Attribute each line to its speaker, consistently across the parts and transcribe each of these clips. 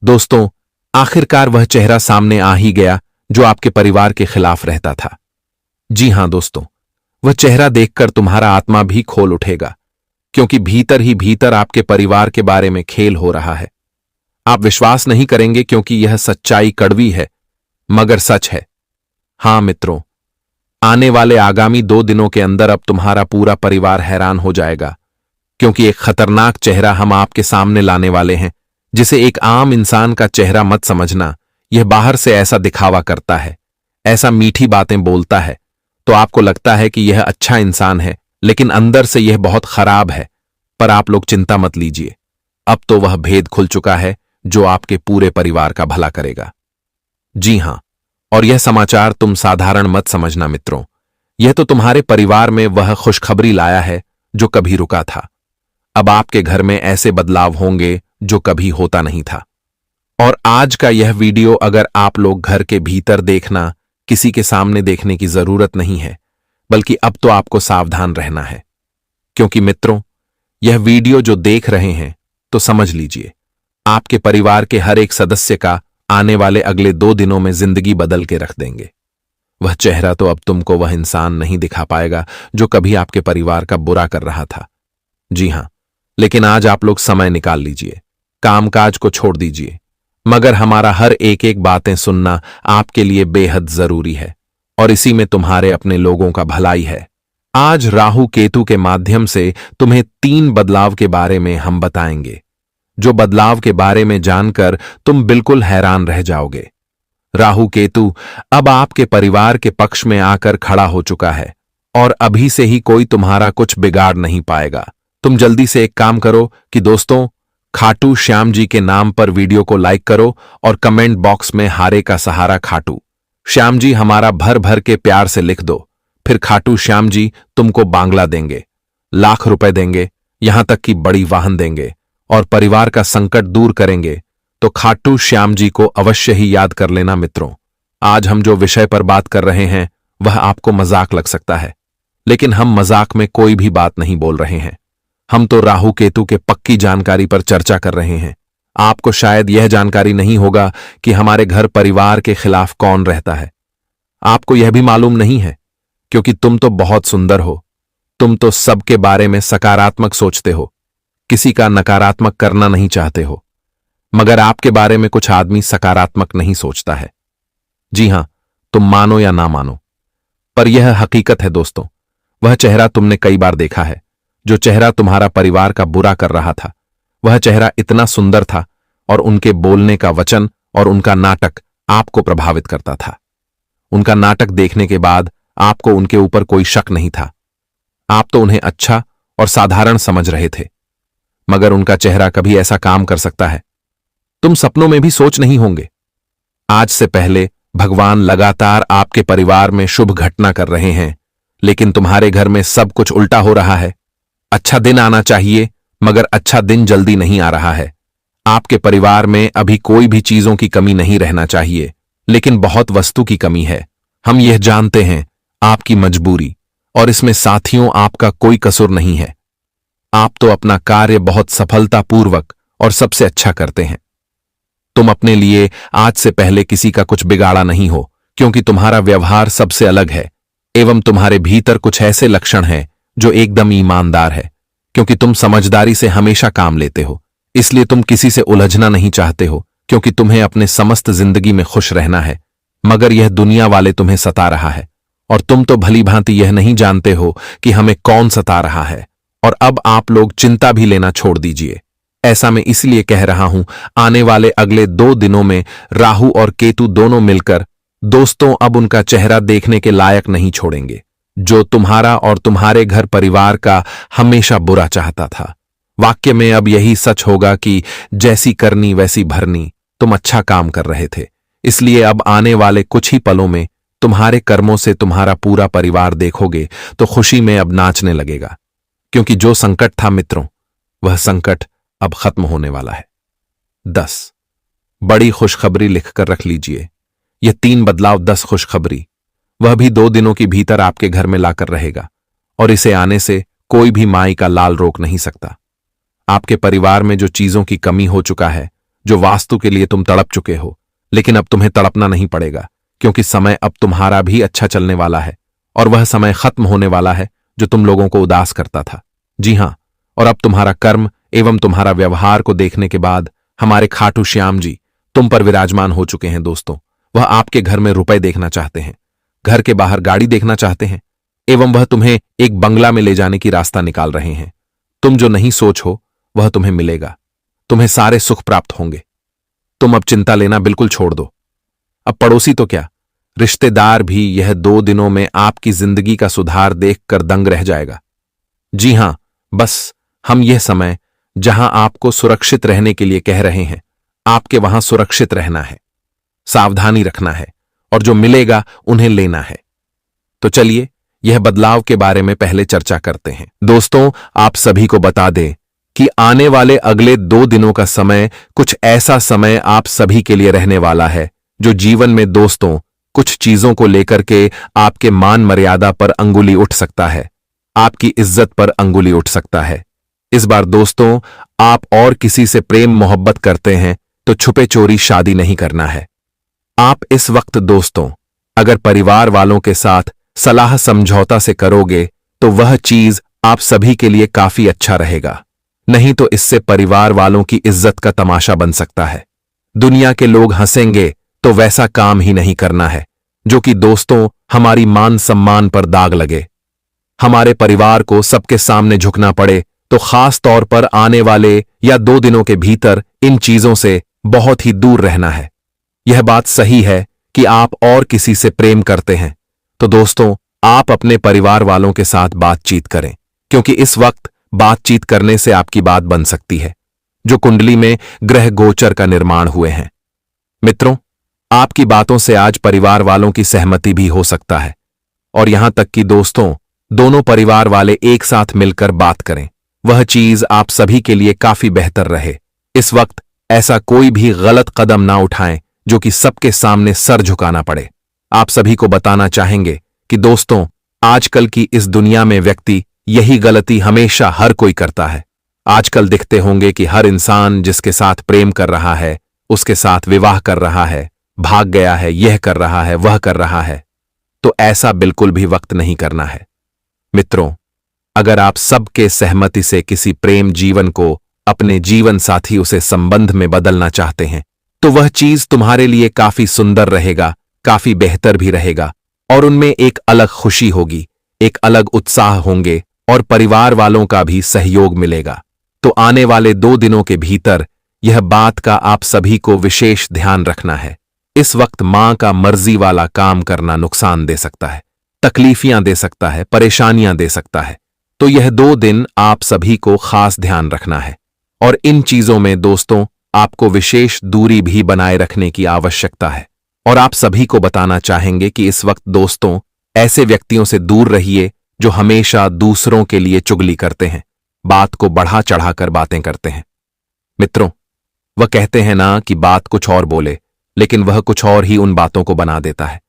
Speaker 1: दोस्तों, आखिरकार वह चेहरा सामने आ ही गया जो आपके परिवार के खिलाफ रहता था। जी हां दोस्तों, वह चेहरा देखकर तुम्हारा आत्मा भी खोल उठेगा, क्योंकि भीतर ही भीतर आपके परिवार के बारे में खेल हो रहा है। आप विश्वास नहीं करेंगे क्योंकि यह सच्चाई कड़वी है, मगर सच है। हां मित्रों, आने वाले आगामी 2 दिनों के अंदर अब तुम्हारा पूरा परिवार हैरान हो जाएगा, क्योंकि एक खतरनाक चेहरा हम आपके सामने लाने वाले हैं, जिसे एक आम इंसान का चेहरा मत समझना। यह बाहर से ऐसा दिखावा करता है, ऐसा मीठी बातें बोलता है, तो आपको लगता है कि यह अच्छा इंसान है, लेकिन अंदर से यह बहुत खराब है। पर आप लोग चिंता मत लीजिए, अब तो वह भेद खुल चुका है जो आपके पूरे परिवार का भला करेगा। जी हां, और यह समाचार तुम साधारण मत समझना मित्रों, यह तो तुम्हारे परिवार में वह खुशखबरी लाया है जो कभी रुका था। अब आपके घर में ऐसे बदलाव होंगे जो कभी होता नहीं था। और आज का यह वीडियो अगर आप लोग घर के भीतर देखना, किसी के सामने देखने की जरूरत नहीं है, बल्कि अब तो आपको सावधान रहना है। क्योंकि मित्रों, यह वीडियो जो देख रहे हैं तो समझ लीजिए, आपके परिवार के हर एक सदस्य का आने वाले अगले 2 दिनों में जिंदगी बदल के रख देंगे। वह चेहरा तो अब तुमको वह इंसान नहीं दिखा पाएगा जो कभी आपके परिवार का बुरा कर रहा था। जी हां, लेकिन आज आप लोग समय निकाल लीजिए, कामकाज को छोड़ दीजिए, मगर हमारा हर एक एक बातें सुनना आपके लिए बेहद जरूरी है, और इसी में तुम्हारे अपने लोगों का भलाई है। आज राहु केतु के माध्यम से तुम्हें 3 बदलाव के बारे में हम बताएंगे, जो बदलाव के बारे में जानकर तुम बिल्कुल हैरान रह जाओगे। राहु केतु अब आपके परिवार के पक्ष में आकर खड़ा हो चुका है, और अभी से ही कोई तुम्हारा कुछ बिगाड़ नहीं पाएगा। तुम जल्दी से एक काम करो कि दोस्तों, खाटू श्याम जी के नाम पर वीडियो को लाइक करो और कमेंट बॉक्स में हारे का सहारा खाटू श्याम जी हमारा भर भर के प्यार से लिख दो। फिर खाटू श्याम जी तुमको बांग्ला देंगे, लाख रुपए देंगे, यहां तक कि बड़ी वाहन देंगे, और परिवार का संकट दूर करेंगे। तो खाटू श्याम जी को अवश्य ही याद कर लेना मित्रों। आज हम जो विषय पर बात कर रहे हैं वह आपको मजाक लग सकता है, लेकिन हम मजाक में कोई भी बात नहीं बोल रहे हैं। हम तो राहु केतु के पक्की जानकारी पर चर्चा कर रहे हैं। आपको शायद यह जानकारी नहीं होगा कि हमारे घर परिवार के खिलाफ कौन रहता है। आपको यह भी मालूम नहीं है, क्योंकि तुम तो बहुत सुंदर हो, तुम तो सबके बारे में सकारात्मक सोचते हो, किसी का नकारात्मक करना नहीं चाहते हो। मगर आपके बारे में कुछ आदमी सकारात्मक नहीं सोचता है। जी हां, तुम मानो या ना मानो, पर यह हकीकत है दोस्तों। वह चेहरा तुमने कई बार देखा है, जो चेहरा तुम्हारा परिवार का बुरा कर रहा था। वह चेहरा इतना सुंदर था, और उनके बोलने का वचन और उनका नाटक आपको प्रभावित करता था। उनका नाटक देखने के बाद आपको उनके ऊपर कोई शक नहीं था। आप तो उन्हें अच्छा और साधारण समझ रहे थे, मगर उनका चेहरा कभी ऐसा काम कर सकता है, तुम सपनों में भी सोच नहीं होंगे। आज से पहले भगवान लगातार आपके परिवार में शुभ घटना कर रहे हैं, लेकिन तुम्हारे घर में सब कुछ उल्टा हो रहा है। अच्छा दिन आना चाहिए, मगर अच्छा दिन जल्दी नहीं आ रहा है। आपके परिवार में अभी कोई भी चीजों की कमी नहीं रहना चाहिए, लेकिन बहुत वस्तु की कमी है। हम यह जानते हैं, आपकी मजबूरी, और इसमें साथियों आपका कोई कसूर नहीं है। आप तो अपना कार्य बहुत सफलतापूर्वक और सबसे अच्छा करते हैं। तुम अपने लिए आज से पहले किसी का कुछ बिगाड़ा नहीं हो, क्योंकि तुम्हारा व्यवहार सबसे अलग है, एवं तुम्हारे भीतर कुछ ऐसे लक्षण हैं जो एकदम ईमानदार है। क्योंकि तुम समझदारी से हमेशा काम लेते हो, इसलिए तुम किसी से उलझना नहीं चाहते हो, क्योंकि तुम्हें अपने समस्त जिंदगी में खुश रहना है। मगर यह दुनिया वाले तुम्हें सता रहा है, और तुम तो भली भांति यह नहीं जानते हो कि हमें कौन सता रहा है। और अब आप लोग चिंता भी लेना छोड़ दीजिए। ऐसा मैं इसलिए कह रहा हूं, आने वाले अगले 2 दिनों में राहु और केतु दोनों मिलकर दोस्तों अब उनका चेहरा देखने के लायक नहीं छोड़ेंगे, जो तुम्हारा और तुम्हारे घर परिवार का हमेशा बुरा चाहता था। वाक्य में अब यही सच होगा कि जैसी करनी वैसी भरनी। तुम अच्छा काम कर रहे थे, इसलिए अब आने वाले कुछ ही पलों में तुम्हारे कर्मों से तुम्हारा पूरा परिवार देखोगे तो खुशी में अब नाचने लगेगा। क्योंकि जो संकट था मित्रों, वह संकट अब खत्म होने वाला है। 10 बड़ी खुशखबरी लिखकर रख लीजिए। यह 3 बदलाव 10 खुशखबरी, वह भी 2 दिनों के भीतर आपके घर में लाकर रहेगा, और इसे आने से कोई भी माई का लाल रोक नहीं सकता। आपके परिवार में जो चीजों की कमी हो चुका है, जो वास्तु के लिए तुम तड़प चुके हो, लेकिन अब तुम्हें तड़पना नहीं पड़ेगा, क्योंकि समय अब तुम्हारा भी अच्छा चलने वाला है और वह समय खत्म होने वाला है जो तुम लोगों को उदास करता था। जी हां, और अब तुम्हारा कर्म एवं तुम्हारा व्यवहार को देखने के बाद हमारे खाटू श्याम जी तुम पर विराजमान हो चुके हैं। दोस्तों, वह आपके घर में रुपए देखना चाहते हैं, घर के बाहर गाड़ी देखना चाहते हैं एवं वह तुम्हें एक बंगला में ले जाने की रास्ता निकाल रहे हैं। तुम जो नहीं सोचो वह तुम्हें मिलेगा, तुम्हें सारे सुख प्राप्त होंगे। तुम अब चिंता लेना बिल्कुल छोड़ दो। अब पड़ोसी तो क्या, रिश्तेदार भी यह 2 दिनों में आपकी जिंदगी का सुधार देखकर दंग रह जाएगा। जी हां, बस हम यह समय जहां आपको सुरक्षित रहने के लिए कह रहे हैं, आपके वहां सुरक्षित रहना है, सावधानी रखना है और जो मिलेगा उन्हें लेना है। तो चलिए यह बदलाव के बारे में पहले चर्चा करते हैं। दोस्तों, आप सभी को बता दें कि आने वाले अगले 2 दिनों का समय कुछ ऐसा समय आप सभी के लिए रहने वाला है जो जीवन में दोस्तों कुछ चीजों को लेकर के आपके मान मर्यादा पर अंगुली उठ सकता है, आपकी इज्जत पर अंगुली उठ सकता है। इस बार दोस्तों, आप और किसी से प्रेम मोहब्बत करते हैं तो छुपे चोरी शादी नहीं करना है। आप इस वक्त दोस्तों अगर परिवार वालों के साथ सलाह समझौता से करोगे तो वह चीज आप सभी के लिए काफी अच्छा रहेगा, नहीं तो इससे परिवार वालों की इज्जत का तमाशा बन सकता है। दुनिया के लोग हंसेंगे तो वैसा काम ही नहीं करना है जो कि दोस्तों हमारी मान सम्मान पर दाग लगे, हमारे परिवार को सबके सामने झुकना पड़े। तो खास तौर पर आने वाले या 2 दिनों के भीतर इन चीजों से बहुत ही दूर रहना है। यह बात सही है कि आप और किसी से प्रेम करते हैं तो दोस्तों आप अपने परिवार वालों के साथ बातचीत करें, क्योंकि इस वक्त बातचीत करने से आपकी बात बन सकती है जो कुंडली में ग्रह गोचर का निर्माण हुए हैं। मित्रों, आपकी बातों से आज परिवार वालों की सहमति भी हो सकता है और यहां तक कि दोस्तों दोनों परिवार वाले एक साथ मिलकर बात करें, वह चीज आप सभी के लिए काफी बेहतर रहे। इस वक्त ऐसा कोई भी गलत कदम ना उठाएं जो कि सबके सामने सर झुकाना पड़े। आप सभी को बताना चाहेंगे कि दोस्तों आजकल की इस दुनिया में व्यक्ति यही गलती हमेशा हर कोई करता है। आजकल दिखते होंगे कि हर इंसान जिसके साथ प्रेम कर रहा है, उसके साथ विवाह कर रहा है, भाग गया है, यह कर रहा है, वह कर रहा है। तो ऐसा बिल्कुल भी वक्त नहीं करना है। मित्रों, अगर आप सबके सहमति से किसी प्रेम जीवन को अपने जीवन साथी उसे संबंध में बदलना चाहते हैं तो वह चीज तुम्हारे लिए काफी सुंदर रहेगा, काफी बेहतर भी रहेगा और उनमें एक अलग खुशी होगी, एक अलग उत्साह होंगे और परिवार वालों का भी सहयोग मिलेगा। तो आने वाले 2 दिनों के भीतर यह बात का आप सभी को विशेष ध्यान रखना है। इस वक्त मां का मर्जी वाला काम करना नुकसान दे सकता है, तकलीफियां दे सकता है, परेशानियां दे सकता है। तो यह 2 दिन आप सभी को खास ध्यान रखना है और इन चीजों में दोस्तों आपको विशेष दूरी भी बनाए रखने की आवश्यकता है। और आप सभी को बताना चाहेंगे कि इस वक्त दोस्तों ऐसे व्यक्तियों से दूर रहिए जो हमेशा दूसरों के लिए चुगली करते हैं, बात को बढ़ा चढ़ाकर बातें करते हैं। मित्रों, वह कहते हैं ना कि बात कुछ और बोले लेकिन वह कुछ और ही उन बातों को बना देता है।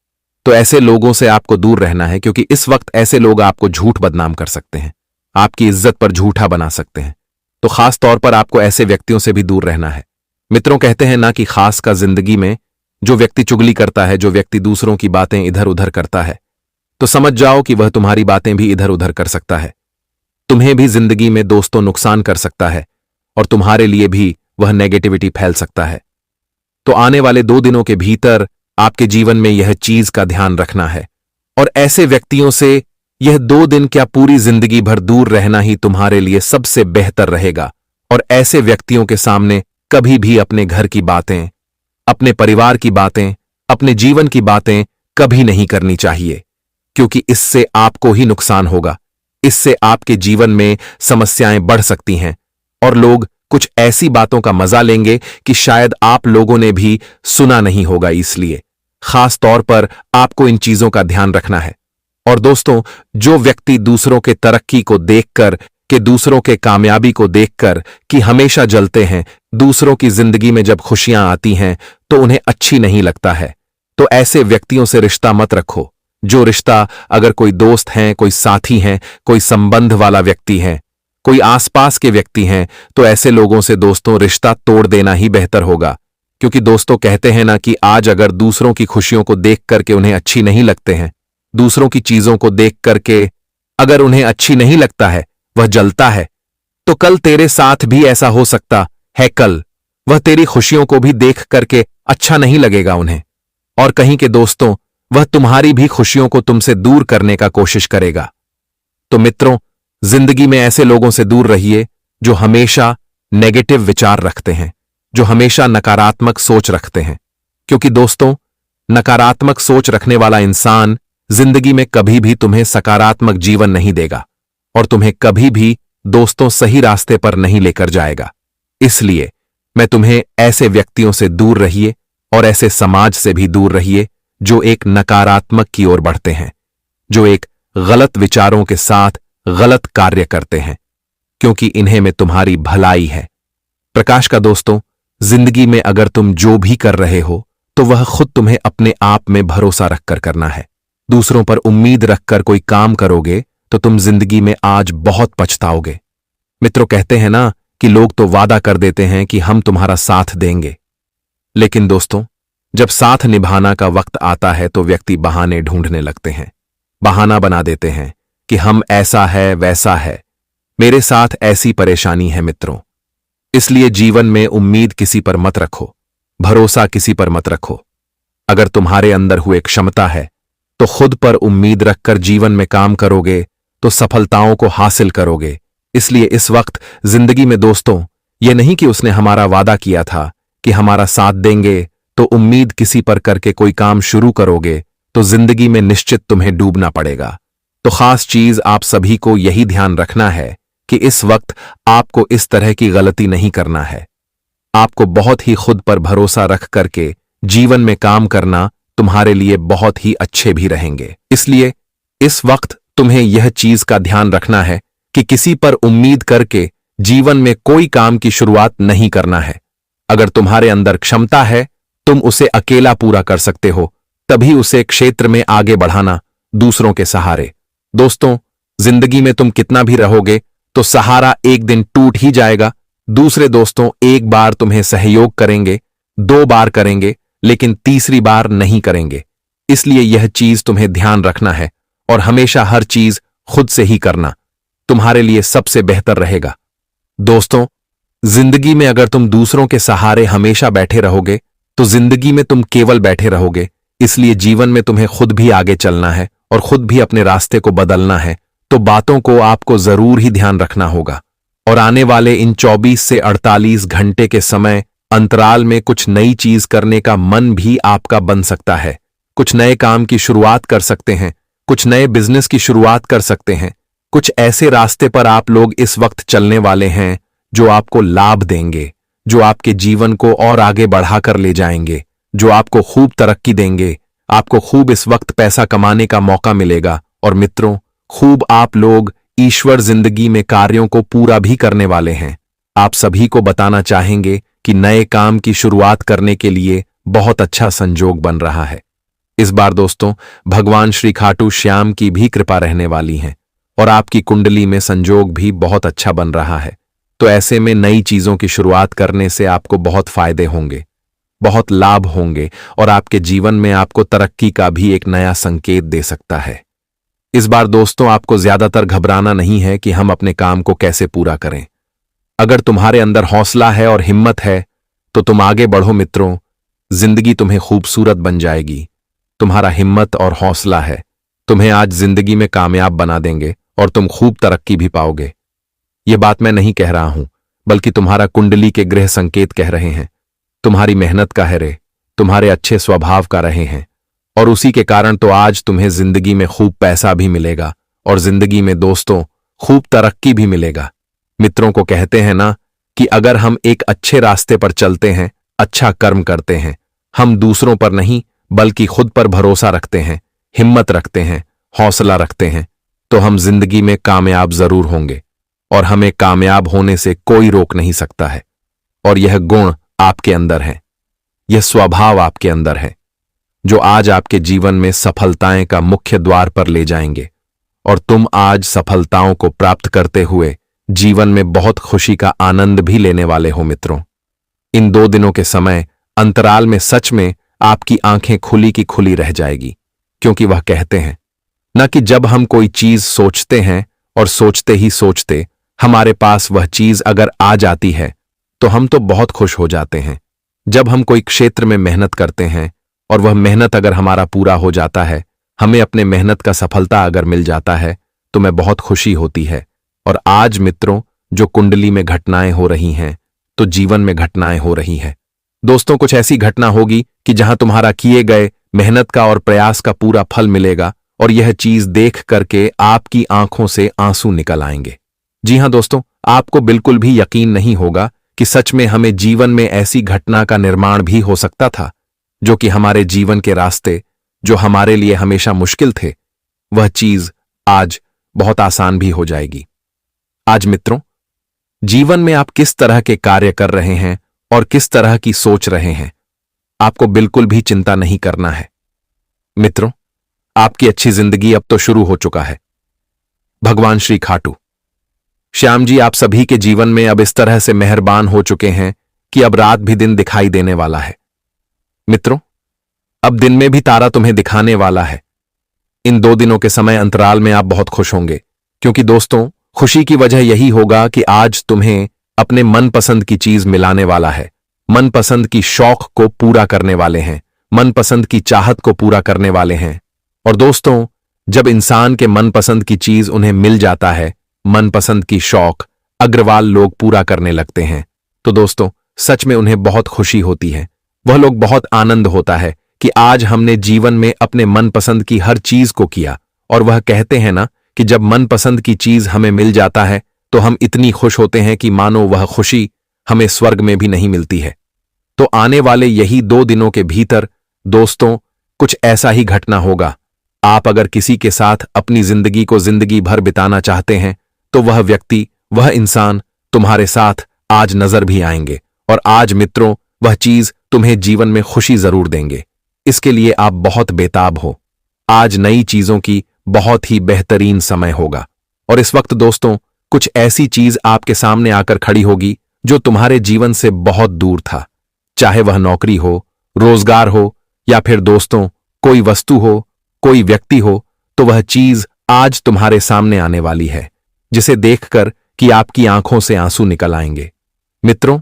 Speaker 1: तो ऐसे लोगों से आपको दूर रहना है, क्योंकि इस वक्त ऐसे लोग आपको झूठ बदनाम कर सकते हैं, आपकी इज्जत पर झूठा बना सकते हैं। तो खास तौर पर आपको ऐसे व्यक्तियों से भी दूर रहना है। मित्रों, कहते हैं ना कि खास का जिंदगी में जो व्यक्ति चुगली करता है, जो व्यक्ति दूसरों की बातें इधर उधर करता है, तो समझ जाओ कि वह तुम्हारी बातें भी इधर उधर कर सकता है, तुम्हें भी जिंदगी में दोस्तों नुकसान कर सकता है और तुम्हारे लिए भी वह नेगेटिविटी फैल सकता है। तो आने वाले 2 दिनों के भीतर आपके जीवन में यह चीज का ध्यान रखना है और ऐसे व्यक्तियों से यह 2 दिन क्या पूरी जिंदगी भर दूर रहना ही तुम्हारे लिए सबसे बेहतर रहेगा। और ऐसे व्यक्तियों के सामने कभी भी अपने घर की बातें, अपने परिवार की बातें, अपने जीवन की बातें कभी नहीं करनी चाहिए, क्योंकि इससे आपको ही नुकसान होगा। इससे आपके जीवन में समस्याएं बढ़ सकती हैं और लोग कुछ ऐसी बातों का मजा लेंगे कि शायद आप लोगों ने भी सुना नहीं होगा। इसलिए खास तौर पर आपको इन चीजों का ध्यान रखना है। और दोस्तों, जो व्यक्ति दूसरों के तरक्की को देखकर, कि दूसरों के कामयाबी को देखकर कि हमेशा जलते हैं, दूसरों की जिंदगी में जब खुशियां आती हैं तो उन्हें अच्छी नहीं लगता है, तो ऐसे व्यक्तियों से रिश्ता मत रखो। जो रिश्ता, अगर कोई दोस्त हैं, कोई साथी हैं, कोई संबंध वाला व्यक्ति है, कोई आसपास के व्यक्ति हैं तो ऐसे लोगों से दोस्तों रिश्ता तोड़ देना ही बेहतर होगा, क्योंकि दोस्तों कहते हैं ना कि आज अगर दूसरों की खुशियों को देख करके उन्हें अच्छी नहीं लगते हैं, दूसरों की चीजों को देख करके अगर उन्हें अच्छी नहीं लगता है, वह जलता है, तो कल तेरे साथ भी ऐसा हो सकता है। कल वह तेरी खुशियों को भी देख करके अच्छा नहीं लगेगा उन्हें, और कहीं के दोस्तों वह तुम्हारी भी खुशियों को तुमसे दूर करने का कोशिश करेगा। तो मित्रों, जिंदगी में ऐसे लोगों से दूर रहिए जो हमेशा नेगेटिव विचार रखते हैं, जो हमेशा नकारात्मक सोच रखते हैं, क्योंकि दोस्तों नकारात्मक सोच रखने वाला इंसान जिंदगी में कभी भी तुम्हें सकारात्मक जीवन नहीं देगा और तुम्हें कभी भी दोस्तों सही रास्ते पर नहीं लेकर जाएगा। इसलिए मैं तुम्हें ऐसे व्यक्तियों से दूर रहिए और ऐसे समाज से भी दूर रहिए जो एक नकारात्मक की ओर बढ़ते हैं, जो एक गलत विचारों के साथ गलत कार्य करते हैं, क्योंकि इन्हें में तुम्हारी भलाई है। प्रकाश का दोस्तों, जिंदगी में अगर तुम जो भी कर रहे हो तो वह खुद तुम्हें अपने आप में भरोसा रखकर करना है। दूसरों पर उम्मीद रखकर कोई काम करोगे तो तुम जिंदगी में आज बहुत पछताओगे। मित्रों, कहते हैं ना कि लोग तो वादा कर देते हैं कि हम तुम्हारा साथ देंगे, लेकिन दोस्तों जब साथ निभाना का वक्त आता है तो व्यक्ति बहाने ढूंढने लगते हैं, बहाना बना देते हैं कि हम ऐसा है वैसा है, मेरे साथ ऐसी परेशानी है। मित्रों, इसलिए जीवन में उम्मीद किसी पर मत रखो, भरोसा किसी पर मत रखो। अगर तुम्हारे अंदर हुए क्षमता है तो खुद पर उम्मीद रखकर जीवन में काम करोगे तो सफलताओं को हासिल करोगे। इसलिए इस वक्त जिंदगी में दोस्तों ये नहीं कि उसने हमारा वादा किया था कि हमारा साथ देंगे तो उम्मीद किसी पर करके कोई काम शुरू करोगे तो जिंदगी में निश्चित तुम्हें डूबना पड़ेगा। तो खास चीज आप सभी को यही ध्यान रखना है कि इस वक्त आपको इस तरह की गलती नहीं करना है। आपको बहुत ही खुद पर भरोसा रख करके जीवन में काम करना तुम्हारे लिए बहुत ही अच्छे भी रहेंगे। इसलिए इस वक्त तुम्हें यह चीज का ध्यान रखना है कि किसी पर उम्मीद करके जीवन में कोई काम की शुरुआत नहीं करना है। अगर तुम्हारे अंदर क्षमता है, तुम उसे अकेला पूरा कर सकते हो, तभी उसे क्षेत्र में आगे बढ़ाना दूसरों के सहारे। दोस्तों, जिंदगी में तुम कितना भी रहोगे तो सहारा एक दिन टूट ही जाएगा। दूसरे दोस्तों एक बार तुम्हें सहयोग करेंगे, 2 बार करेंगे, लेकिन तीसरी बार नहीं करेंगे। इसलिए यह चीज तुम्हें ध्यान रखना है और हमेशा हर चीज खुद से ही करना तुम्हारे लिए सबसे बेहतर रहेगा। दोस्तों, जिंदगी में अगर तुम दूसरों के सहारे हमेशा बैठे रहोगे तो जिंदगी में तुम केवल बैठे रहोगे। इसलिए जीवन में तुम्हें खुद भी आगे चलना है और खुद भी अपने रास्ते को बदलना है। तो बातों को आपको जरूर ही ध्यान रखना होगा और आने वाले इन 24 से 48 घंटे के समय अंतराल में कुछ नई चीज करने का मन भी आपका बन सकता है। कुछ नए काम की शुरुआत कर सकते हैं, कुछ नए बिजनेस की शुरुआत कर सकते हैं। कुछ ऐसे रास्ते पर आप लोग इस वक्त चलने वाले हैं जो आपको लाभ देंगे, जो आपके जीवन को और आगे बढ़ाकर ले जाएंगे, जो आपको खूब तरक्की देंगे। आपको खूब इस वक्त पैसा कमाने का मौका मिलेगा और मित्रों, खूब आप लोग ईश्वर जिंदगी में कार्यों को पूरा भी करने वाले हैं। आप सभी को बताना चाहेंगे कि नए काम की शुरुआत करने के लिए बहुत अच्छा संजोग बन रहा है। इस बार दोस्तों भगवान श्री खाटू श्याम की भी कृपा रहने वाली है और आपकी कुंडली में संजोग भी बहुत अच्छा बन रहा है। तो ऐसे में नई चीजों की शुरुआत करने से आपको बहुत फायदे होंगे, बहुत लाभ होंगे और आपके जीवन में आपको तरक्की का भी एक नया संकेत दे सकता है। इस बार दोस्तों आपको ज्यादातर घबराना नहीं है कि हम अपने काम को कैसे पूरा करें। अगर तुम्हारे अंदर हौसला है और हिम्मत है तो तुम आगे बढ़ो मित्रों, जिंदगी तुम्हें खूबसूरत बन जाएगी। तुम्हारा हिम्मत और हौसला है, तुम्हें आज जिंदगी में कामयाब बना देंगे और तुम खूब तरक्की भी पाओगे। ये बात मैं नहीं कह रहा हूं, बल्कि तुम्हारा कुंडली के ग्रह संकेत कह रहे हैं। तुम्हारी मेहनत का है रे, तुम्हारे अच्छे स्वभाव का रहे हैं और उसी के कारण तो आज तुम्हें जिंदगी में खूब पैसा भी मिलेगा और जिंदगी में दोस्तों खूब तरक्की भी मिलेगा। मित्रों को कहते हैं ना कि अगर हम एक अच्छे रास्ते पर चलते हैं, अच्छा कर्म करते हैं, हम दूसरों पर नहीं बल्कि खुद पर भरोसा रखते हैं, हिम्मत रखते हैं, हौसला रखते हैं, तो हम जिंदगी में कामयाब जरूर होंगे और हमें कामयाब होने से कोई रोक नहीं सकता है। और यह गुण आपके अंदर है, यह स्वभाव आपके अंदर है जो आज आपके जीवन में सफलताएं का मुख्य द्वार पर ले जाएंगे और तुम आज सफलताओं को प्राप्त करते हुए जीवन में बहुत खुशी का आनंद भी लेने वाले हो मित्रों। इन 2 दिनों के समय अंतराल में सच में आपकी आंखें खुली की खुली रह जाएगी, क्योंकि वह कहते हैं न कि जब हम कोई चीज सोचते हैं और सोचते ही सोचते हमारे पास वह चीज अगर आ जाती है तो हम तो बहुत खुश हो जाते हैं। जब हम कोई क्षेत्र में मेहनत करते हैं और वह मेहनत अगर हमारा पूरा हो जाता है, हमें अपने मेहनत का सफलता अगर मिल जाता है तो मैं बहुत खुशी होती है। और आज मित्रों, जो कुंडली में घटनाएं हो रही हैं तो जीवन में घटनाएं हो रही हैं। दोस्तों, कुछ ऐसी घटना होगी कि जहां तुम्हारा किए गए मेहनत का और प्रयास का पूरा फल मिलेगा और यह चीज देख करके आपकी आंखों से आंसू निकल आएंगे। जी हां दोस्तों, आपको बिल्कुल भी यकीन नहीं होगा कि सच में हमें जीवन में ऐसी घटना का निर्माण भी हो सकता था, जो कि हमारे जीवन के रास्ते जो हमारे लिए हमेशा मुश्किल थे, वह चीज आज बहुत आसान भी हो जाएगी। आज मित्रों, जीवन में आप किस तरह के कार्य कर रहे हैं और किस तरह की सोच रहे हैं, आपको बिल्कुल भी चिंता नहीं करना है। मित्रों, आपकी अच्छी जिंदगी अब तो शुरू हो चुका है। भगवान श्री खाटू श्याम जी आप सभी के जीवन में अब इस तरह से मेहरबान हो चुके हैं कि अब रात भी दिन दिखाई देने वाला है। मित्रों, अब दिन में भी तारा तुम्हें दिखाने वाला है। इन 2 दिनों के समय अंतराल में आप बहुत खुश होंगे, क्योंकि दोस्तों, खुशी की वजह यही होगा कि आज तुम्हें अपने मनपसंद की चीज मिलाने वाला है। मनपसंद की शौक को पूरा करने वाले हैं, मनपसंद की चाहत को पूरा करने वाले हैं। और दोस्तों, जब इंसान के मनपसंद की चीज उन्हें मिल जाता है, मनपसंद की शौक अग्रवाल लोग पूरा करने लगते हैं, तो दोस्तों सच में उन्हें बहुत खुशी होती है। वह लोग बहुत आनंद होता है कि आज हमने जीवन में अपने मनपसंद की हर चीज को किया। और वह कहते हैं ना कि जब मनपसंद की चीज हमें मिल जाता है तो हम इतनी खुश होते हैं कि मानो वह खुशी हमें स्वर्ग में भी नहीं मिलती है। तो आने वाले यही 2 दिनों के भीतर दोस्तों कुछ ऐसा ही घटना होगा। आप अगर किसी के साथ अपनी जिंदगी को जिंदगी भर बिताना चाहते हैं तो वह व्यक्ति, वह इंसान तुम्हारे साथ आज नजर भी आएंगे। और आज मित्रों, वह चीज तुम्हें जीवन में खुशी जरूर देंगे। इसके लिए आप बहुत बेताब हो। आज नई चीजों की बहुत ही बेहतरीन समय होगा। और इस वक्त दोस्तों कुछ ऐसी चीज आपके सामने आकर खड़ी होगी जो तुम्हारे जीवन से बहुत दूर था। चाहे वह नौकरी हो, रोजगार हो, या फिर दोस्तों कोई वस्तु हो, कोई व्यक्ति हो, तो वह चीज आज तुम्हारे सामने आने वाली है, जिसे देखकर कि आपकी आंखों से आंसू निकल आएंगे। मित्रों,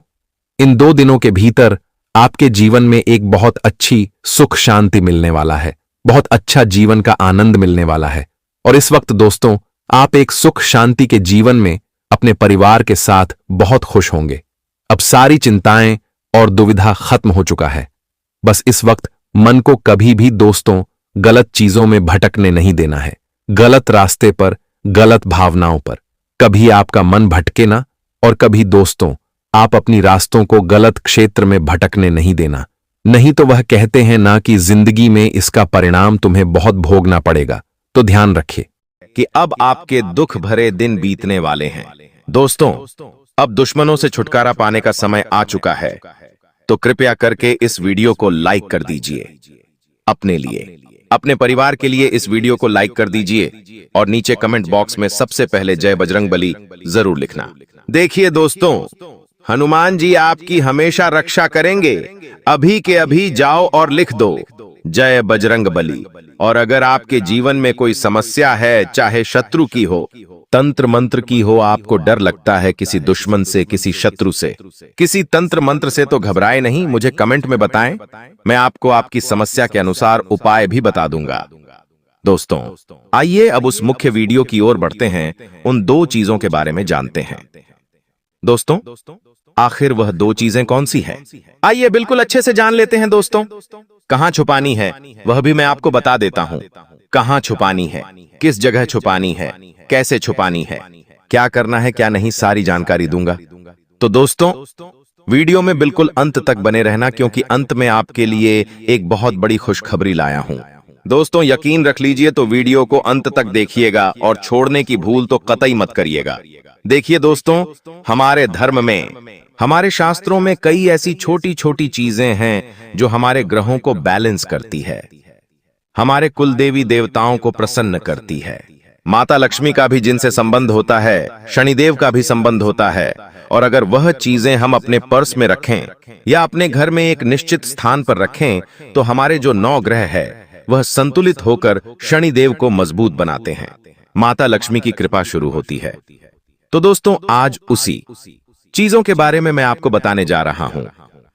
Speaker 1: इन 2 दिनों के भीतर आपके जीवन में एक बहुत अच्छी सुख शांति मिलने वाला है, बहुत अच्छा जीवन का आनंद मिलने वाला है। और इस वक्त दोस्तों आप एक सुख शांति के जीवन में अपने परिवार के साथ बहुत खुश होंगे। अब सारी चिंताएं और दुविधा खत्म हो चुका है। बस इस वक्त मन को कभी भी दोस्तों गलत चीजों में भटकने नहीं देना है, गलत रास्ते पर, गलत भावनाओं पर। कभी आपका मन भटके ना, और कभी दोस्तों आप अपनी रास्तों को गलत क्षेत्र में भटकने नहीं देना। नहीं तो वह कहते हैं ना कि जिंदगी में इसका परिणाम तुम्हें बहुत भोगना पड़ेगा। तो ध्यान रखिए
Speaker 2: कि अब आपके दुख भरे दिन बीतने वाले हैं। दोस्तों, अब दुश्मनों से छुटकारा पाने का समय आ चुका है। तो कृपया करके इस वीडियो को लाइक कर दीजिए। अपने लिए, अपने परिवार के लिए इस वीडियो को लाइक कर दीजिए और नीचे कमेंट बॉक्स में सबसे पहले जय बजरंगबली जरूर लिखना। देखिए दोस्तों, हनुमान जी आपकी हमेशा रक्षा करेंगे। अभी के अभी जाओ और लिख दो जय बजरंगबली। और अगर आपके जीवन में कोई समस्या है, चाहे शत्रु की हो, तंत्र मंत्र की हो, आपको डर लगता है किसी दुश्मन से, किसी शत्रु से, किसी तंत्र मंत्र से, तो घबराए नहीं, मुझे कमेंट में बताएं। मैं आपको आपकी समस्या के अनुसार उपाय भी बता दूंगा। दोस्तों, आइए अब उस मुख्य वीडियो की ओर बढ़ते हैं। उन 2 चीजों के बारे में जानते हैं। दोस्तों, आखिर वह 2 चीजें कौन सी हैं? आइए बिल्कुल अच्छे से जान लेते हैं। दोस्तों, कहां छुपानी है वह भी मैं आपको बता देता हूं। कहां छुपानी है, किस जगह छुपानी है, कैसे छुपानी है, क्या करना है क्या नहीं, सारी जानकारी दूंगा। तो दोस्तों, वीडियो में बिल्कुल अंत तक बने रहना, क्योंकि अंत में आपके लिए एक बहुत बड़ी खुशखबरी लाया हूं। दोस्तों, यकीन रख लीजिए, तो वीडियो को अंत तक देखिएगा और छोड़ने की भूल तो कतई मत करिएगा। देखिए दोस्तों, हमारे धर्म में, हमारे शास्त्रों में कई ऐसी छोटी छोटी चीजें हैं जो हमारे ग्रहों को बैलेंस करती है, हमारे कुल देवी देवताओं को प्रसन्न करती है। माता लक्ष्मी का भी जिनसे संबंध होता है, शनिदेव का भी संबंध होता है। और अगर वह चीजें हम अपने पर्स में रखें या अपने घर में एक निश्चित स्थान पर रखें तो हमारे जो 9 ग्रह है वह संतुलित होकर शनिदेव को मजबूत बनाते हैं। माता लक्ष्मी की कृपा शुरू होती है। तो दोस्तों, आज उसी चीजों के बारे में मैं आपको बताने जा रहा हूं।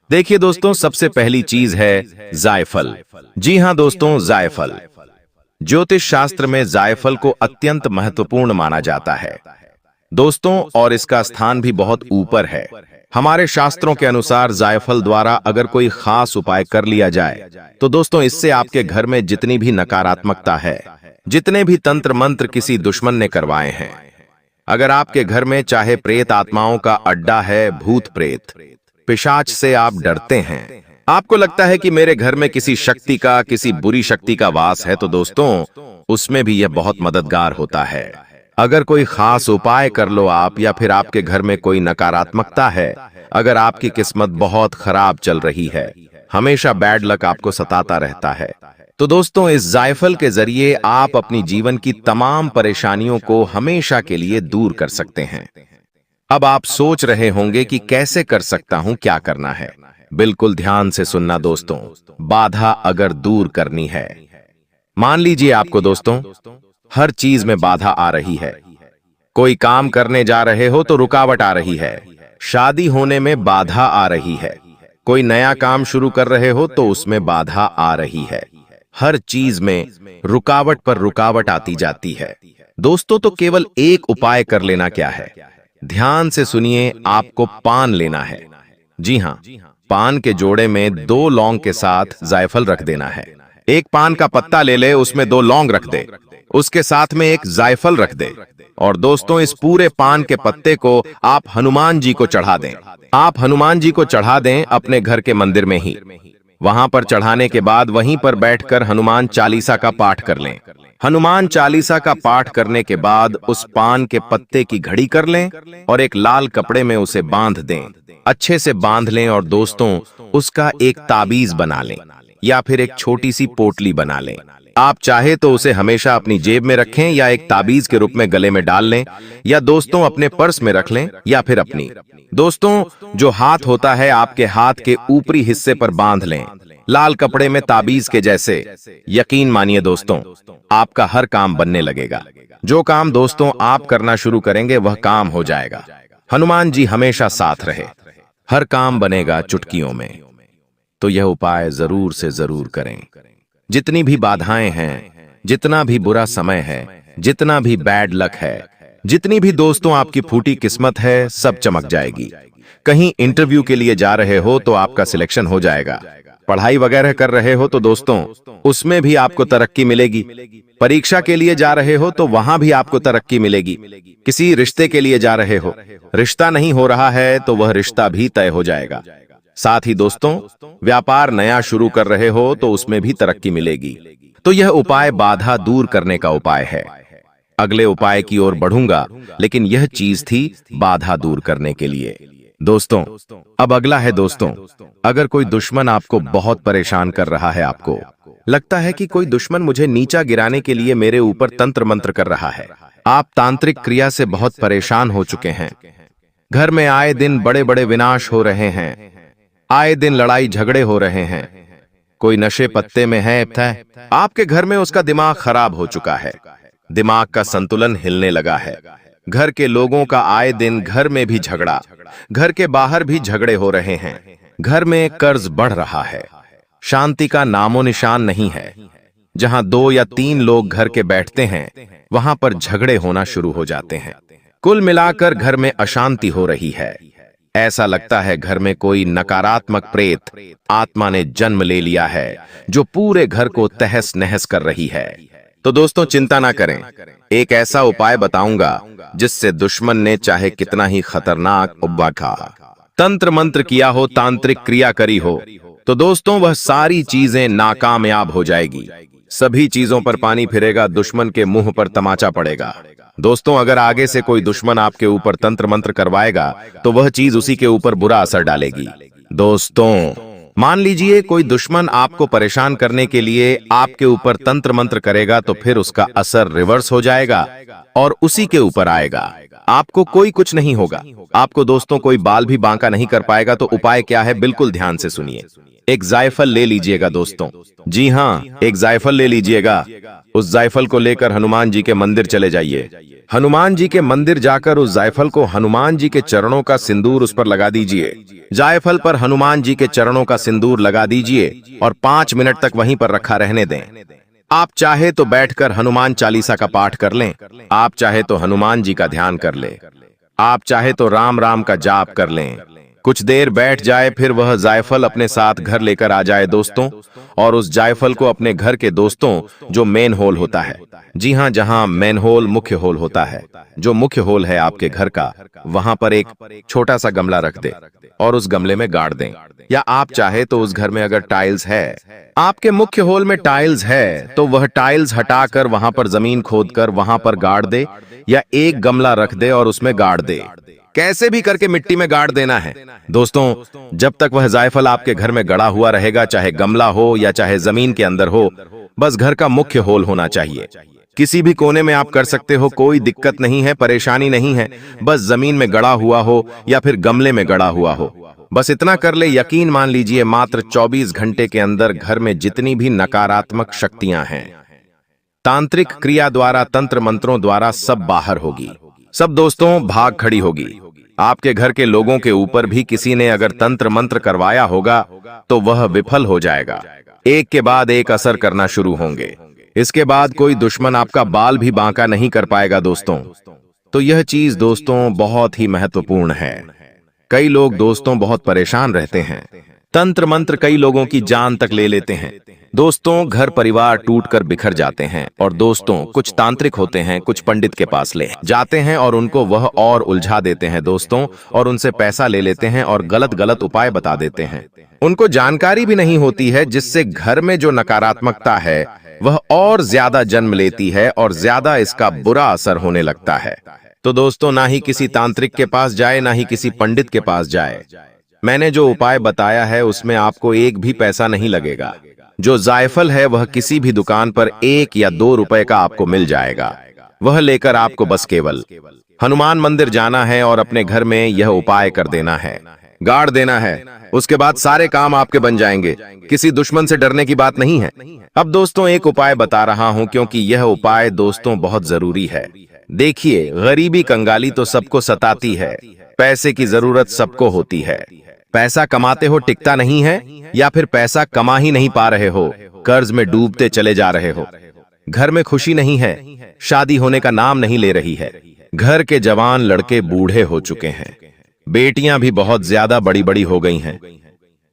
Speaker 2: देखिए दोस्तों, सबसे पहली चीज है जायफल। जी हां दोस्तों, जायफल। ज्योतिष शास्त्र में जायफल को अत्यंत महत्वपूर्ण माना जाता है दोस्तों, और इसका स्थान भी बहुत ऊपर है। हमारे शास्त्रों के अनुसार जायफल द्वारा अगर कोई खास उपाय कर लिया जाए तो दोस्तों, इससे आपके घर में जितनी भी नकारात्मकता है, जितने भी तंत्र मंत्र किसी दुश्मन ने करवाए हैं, अगर आपके घर में चाहे प्रेत आत्माओं का अड्डा है, भूत प्रेत पिशाच से आप डरते हैं, आपको लगता है कि मेरे घर में किसी शक्ति का, किसी बुरी शक्ति का वास है, तो दोस्तों उसमें भी यह बहुत मददगार होता है। अगर कोई खास उपाय कर लो आप, या फिर आपके घर में कोई नकारात्मकता है, अगर आपकी किस्मत बहुत खराब चल रही है, हमेशा बैड लक आपको सताता रहता है, तो दोस्तों इस जायफल के जरिए आप अपनी जीवन की तमाम परेशानियों को हमेशा के लिए दूर कर सकते हैं। अब आप सोच रहे होंगे कि कैसे कर सकता हूं, क्या करना है। बिल्कुल ध्यान से सुनना दोस्तों। बाधा अगर दूर करनी है, मान लीजिए आपको दोस्तों हर चीज में बाधा आ रही है। कोई काम करने जा रहे हो तो रुकावट आ रही है, शादी होने में बाधा आ रही है, कोई नया काम शुरू कर रहे हो तो उसमें बाधा आ रही है। हर चीज में रुकावट पर रुकावट आती जाती है दोस्तों। तो केवल एक उपाय कर लेना क्या है, ध्यान से सुनिए। आपको पान लेना है। जी हां, पान के जोड़े में 2 लौंग के साथ जायफल रख देना है। एक पान का पत्ता ले ले, उसमें 2 लौंग रख दे, उसके साथ में एक जायफल रख दे, और दोस्तों इस पूरे पान के पत्ते को आप हनुमान जी को चढ़ा दें। आप हनुमान जी को चढ़ा दें अपने घर के मंदिर में ही। वहां पर चढ़ाने के बाद वहीं पर बैठकर हनुमान चालीसा का पाठ कर लें। हनुमान चालीसा का पाठ करने के बाद उस पान के पत्ते की घड़ी कर लें और एक लाल कपड़े में उसे बांध दें। अच्छे से बांध लें और दोस्तों उसका एक ताबीज बना लें या फिर एक छोटी सी पोटली बना लें। आप चाहे तो उसे हमेशा अपनी जेब में रखें या एक ताबीज के रूप में गले में डाल लें, या दोस्तों अपने पर्स में रख लें, या फिर अपनी दोस्तों जो हाथ होता है आपके हाथ के ऊपरी हिस्से पर बांध लें, लाल कपड़े में ताबीज के जैसे। यकीन मानिए दोस्तों, आपका हर काम बनने लगेगा। जो काम दोस्तों आप करना शुरू करेंगे वह काम हो जाएगा। हनुमान जी हमेशा साथ रहे, हर काम बनेगा चुटकियों में। तो यह उपाय जरूर से जरूर करें। जितनी भी बाधाएं हैं, जितना भी बुरा समय है, जितना भी बैड लक है, जितनी भी दोस्तों आपकी फूटी किस्मत है, सब चमक जाएगी। कहीं इंटरव्यू के लिए जा रहे हो तो आपका सिलेक्शन हो जाएगा। पढ़ाई वगैरह कर रहे हो तो दोस्तों उसमें भी आपको तरक्की मिलेगी। परीक्षा के लिए जा रहे हो तो वहां भी आपको तरक्की मिलेगी। किसी रिश्ते के लिए जा रहे हो, रिश्ता नहीं हो रहा है तो वह रिश्ता भी तय हो जाएगा। साथ ही दोस्तों व्यापार नया शुरू कर रहे हो तो उसमें भी तरक्की मिलेगी। तो यह उपाय बाधा दूर करने का उपाय है। अगले उपाय की ओर बढ़ूंगा, लेकिन यह चीज थी बाधा दूर करने के लिए। दोस्तों अब अगला है दोस्तों, अगर कोई दुश्मन आपको बहुत परेशान कर रहा है, आपको लगता है कि कोई दुश्मन मुझे नीचा गिराने के लिए मेरे ऊपर तंत्र मंत्र कर रहा है, आप तांत्रिक क्रिया से बहुत परेशान हो चुके हैं, घर में आए दिन बड़े बड़े विनाश हो रहे हैं, आए दिन लड़ाई झगड़े हो रहे हैं, कोई नशे पत्ते में है, आपके घर में उसका दिमाग खराब हो चुका है, दिमाग का संतुलन हिलने लगा है, घर के लोगों का आए दिन घर में भी झगड़ा, घर के बाहर भी झगड़े हो रहे हैं, घर में कर्ज बढ़ रहा है, शांति का नामो निशान नहीं है। जहां 2 या 3 लोग घर के बैठते हैं वहां पर झगड़े होना शुरू हो जाते हैं। कुल मिलाकर घर में अशांति हो रही है। ऐसा लगता है घर में कोई नकारात्मक प्रेत आत्मा ने जन्म ले लिया है जो पूरे घर को तहस नहस कर रही है। तो दोस्तों चिंता ना करें, एक ऐसा उपाय बताऊंगा जिससे दुश्मन ने चाहे कितना ही खतरनाक उब्बाखा तंत्र मंत्र किया हो, तांत्रिक क्रिया करी हो, तो दोस्तों वह सारी चीजें नाकामयाब हो जाएगी। सभी चीजों पर पानी फिरेगा, दुश्मन के मुंह पर तमाचा पड़ेगा। दोस्तों अगर आगे से कोई दुश्मन आपके ऊपर तंत्र मंत्र करवाएगा तो वह चीज उसी के ऊपर बुरा असर डालेगी। दोस्तों मान लीजिए कोई दुश्मन आपको परेशान करने के लिए आपके ऊपर तंत्र मंत्र करेगा तो फिर उसका असर रिवर्स हो जाएगा और उसी के ऊपर आएगा। आपको कोई कुछ नहीं होगा। आपको दोस्तों कोई बाल भी बांका नहीं कर पाएगा। तो उपाय क्या है, बिल्कुल ध्यान से सुनिए। एक जायफल ले लीजिएगा दोस्तों। जी हाँ, एक जायफल ले लीजिएगा। उस जायफल को लेकर हनुमान जी के मंदिर चले जाइए। हनुमान जी के मंदिर जाकर उस जायफल को हनुमान जी के चरणों का सिंदूर उस पर लगा दीजिए। जायफल पर हनुमान जी के चरणों का सिंदूर लगा दीजिए और 5 मिनट तक वहीं पर रखा रहने दें। आप चाहे तो बैठकर हनुमान चालीसा का पाठ कर लें, आप चाहे तो हनुमान जी का ध्यान कर लें, आप चाहे तो राम राम का जाप कर लें। कुछ देर बैठ जाए, फिर वह जायफल अपने साथ घर लेकर आ जाए दोस्तों, और उस जायफल को अपने घर के दोस्तों जो मेन होल होता है, जी हाँ, जहां मेन होल मुख्य होल होता है, जो मुख्य होल है आपके घर का, वहां पर एक छोटा सा गमला रख दे और उस गमले में गाड़ दें। या आप चाहे तो उस घर में अगर टाइल्स है, आपके मुख्य होल में टाइल्स है, तो वह टाइल्स हटाकर वहां पर जमीन खोदकर वहां पर गाड़ दे, या एक गमला रख दे और उसमें गाड़ दे। कैसे भी करके मिट्टी में गाड़ देना है दोस्तों। जब तक वह जायफल आपके घर में गड़ा हुआ रहेगा, चाहे गमला हो या चाहे जमीन के अंदर हो, बस घर का मुख्य होल होना चाहिए। किसी भी कोने में आप कर सकते हो, कोई दिक्कत नहीं है, परेशानी नहीं है। बस जमीन में गड़ा हुआ हो या फिर गमले में गड़ा हुआ हो, बस इतना कर ले। यकीन मान लीजिए मात्र 24 घंटे के अंदर घर में जितनी भी नकारात्मक शक्तियां हैं, तांत्रिक क्रिया द्वारा, तंत्र मंत्रों द्वारा सब बाहर होगी, सब दोस्तों भाग खड़ी होगी। आपके घर के लोगों के ऊपर भी किसी ने अगर तंत्र मंत्र करवाया होगा तो वह विफल हो जाएगा। एक के बाद एक असर करना शुरू होंगे। इसके बाद कोई दुश्मन आपका बाल भी बांका नहीं कर पाएगा दोस्तों। तो यह चीज दोस्तों बहुत ही महत्वपूर्ण है। कई लोग दोस्तों बहुत परेशान रहते हैं। तंत्र मंत्र कई लोगों की जान तक ले लेते हैं दोस्तों। घर परिवार टूटकर बिखर जाते हैं। और दोस्तों कुछ तांत्रिक होते हैं, कुछ पंडित के पास ले जाते हैं और उनको वह और उलझा देते हैं दोस्तों, और उनसे पैसा ले लेते हैं और गलत गलत उपाय बता देते हैं। उनको जानकारी भी नहीं होती है, जिससे घर में जो नकारात्मकता है वह और ज्यादा जन्म लेती है और ज्यादा इसका बुरा असर होने लगता है। तो दोस्तों ना ही किसी तांत्रिक के पास जाए, ना ही किसी पंडित के पास जाए। मैंने जो उपाय बताया है उसमें आपको एक भी पैसा नहीं लगेगा। जो जायफल है वह किसी भी दुकान पर 1 या 2 रुपए का आपको मिल जाएगा। वह लेकर आपको बस केवल हनुमान मंदिर जाना है और अपने घर में यह उपाय कर देना है, गाड़ देना है। उसके बाद सारे काम आपके बन जाएंगे। किसी दुश्मन से डरने की बात नहीं है। अब दोस्तों एक उपाय बता रहा हूं, क्योंकि यह उपाय दोस्तों बहुत जरूरी है। देखिए, गरीबी कंगाली तो सबको सताती है, पैसे की जरूरत सबको होती है। पैसा कमाते हो टिकता नहीं है, या फिर पैसा कमा ही नहीं पा रहे हो, कर्ज में डूबते चले जा रहे हो। घर में खुशी नहीं है, शादी होने का नाम नहीं ले रही है। घर के जवान लड़के बूढ़े हो चुके हैं, बेटियां भी बहुत ज्यादा बड़ी बड़ी हो गई हैं,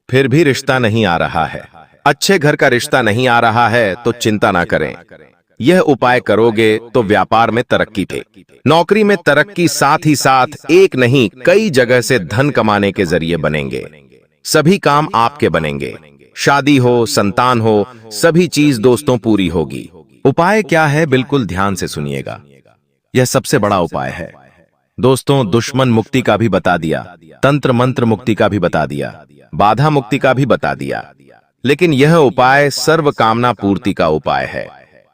Speaker 2: फिर भी रिश्ता नहीं आ रहा है। अच्छे घर का रिश्ता नहीं आ रहा है तो चिंता ना करें। यह उपाय करोगे तो व्यापार में तरक्की थे, नौकरी में तरक्की, साथ ही साथ एक नहीं कई जगह से धन कमाने के जरिए बनेंगे। सभी काम आपके बनेंगे। शादी हो, संतान हो, सभी चीज दोस्तों पूरी होगी। उपाय क्या है, बिल्कुल ध्यान से सुनिएगा। यह सबसे बड़ा उपाय है दोस्तों। दुश्मन मुक्ति का भी बता दिया, तंत्र मंत्र मुक्ति का भी बता दिया, बाधा मुक्ति का भी बता दिया, लेकिन यह उपाय सर्व कामना पूर्ति का उपाय है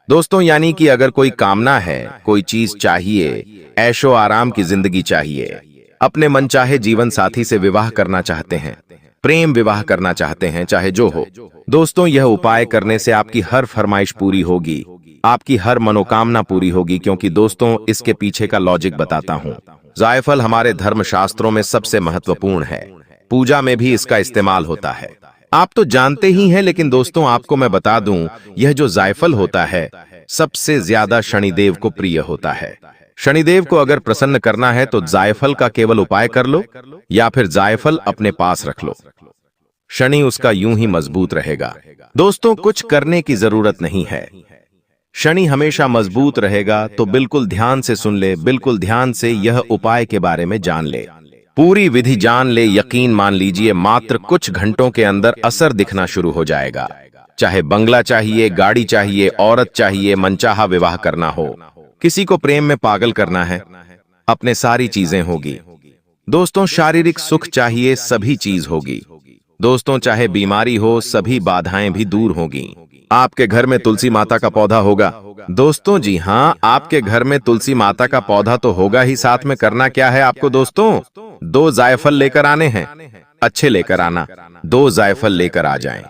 Speaker 2: दोस्तों। यानी कि अगर कोई कामना है, कोई चीज चाहिए, ऐशो आराम की जिंदगी चाहिए, अपने मनचाहे जीवन साथी से विवाह करना चाहते हैं, प्रेम विवाह करना चाहते हैं, चाहे जो हो दोस्तों, यह उपाय करने से आपकी हर फरमाइश पूरी होगी, आपकी हर मनोकामना पूरी होगी। क्योंकि दोस्तों इसके पीछे का लॉजिक बताता हूं। जायफल हमारे धर्म शास्त्रों में सबसे महत्वपूर्ण है, पूजा में भी इसका इस्तेमाल होता है। आप तो जानते ही हैं, लेकिन दोस्तों आपको मैं बता दूं, यह जो जायफल होता है सबसे ज्यादा शनिदेव को प्रिय होता है। शनिदेव को अगर प्रसन्न करना है तो जायफल का केवल उपाय कर लो, या फिर जायफल अपने पास रख लो। शनि उसका यूं ही मजबूत रहेगा दोस्तों, कुछ करने की जरूरत नहीं है। शनि हमेशा मजबूत रहेगा। तो बिल्कुल ध्यान से सुन ले, बिल्कुल ध्यान से यह उपाय के बारे में जान ले, पूरी विधि जान ले। यकीन मान लीजिए मात्र कुछ घंटों के अंदर असर दिखना शुरू हो जाएगा। चाहे बंगला चाहिए, गाड़ी चाहिए, औरत चाहिए, मनचाहा विवाह करना हो, किसी को प्रेम में पागल करना है, अपने सारी चीजें होगी दोस्तों। शारीरिक सुख चाहिए, सभी चीज होगी। दोस्तों, चाहे बीमारी हो, सभी बाधाएं भी दूर होगी। आपके घर में तुलसी माता का पौधा होगा। दोस्तों जी हाँ, आपके घर में तुलसी माता का पौधा तो होगा ही, साथ में करना क्या है आपको दोस्तों? 2 जायफल लेकर आने हैं। अच्छे लेकर आना, 2 जायफल लेकर आ जाएं।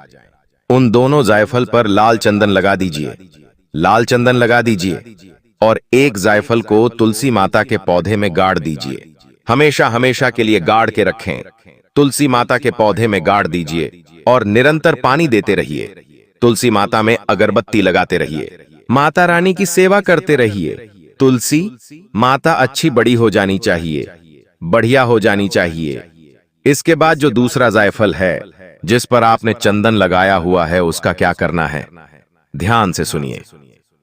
Speaker 2: उन दोनों जायफल पर लाल चंदन लगा दीजिए। लाल चंदन लगा दीजिए और 1 जायफल को तुलसी माता के पौधे में गाड़ दीजिए। हमेशा हमेशा के लिए गाड़ के रखें। तुलसी माता के पौधे में गाड़ दीजिए और निरंतर पानी देते रहिए। तुलसी माता में अगरबत्ती लगाते रहिए। माता रानी की सेवा करते रहिए। तुलसी माता अच्छी बड़ी हो जानी चाहिए, बढ़िया हो जानी चाहिए। इसके बाद जो दूसरा जायफल है जिस पर आपने चंदन लगाया हुआ है, उसका क्या करना है? ध्यान से सुनिए।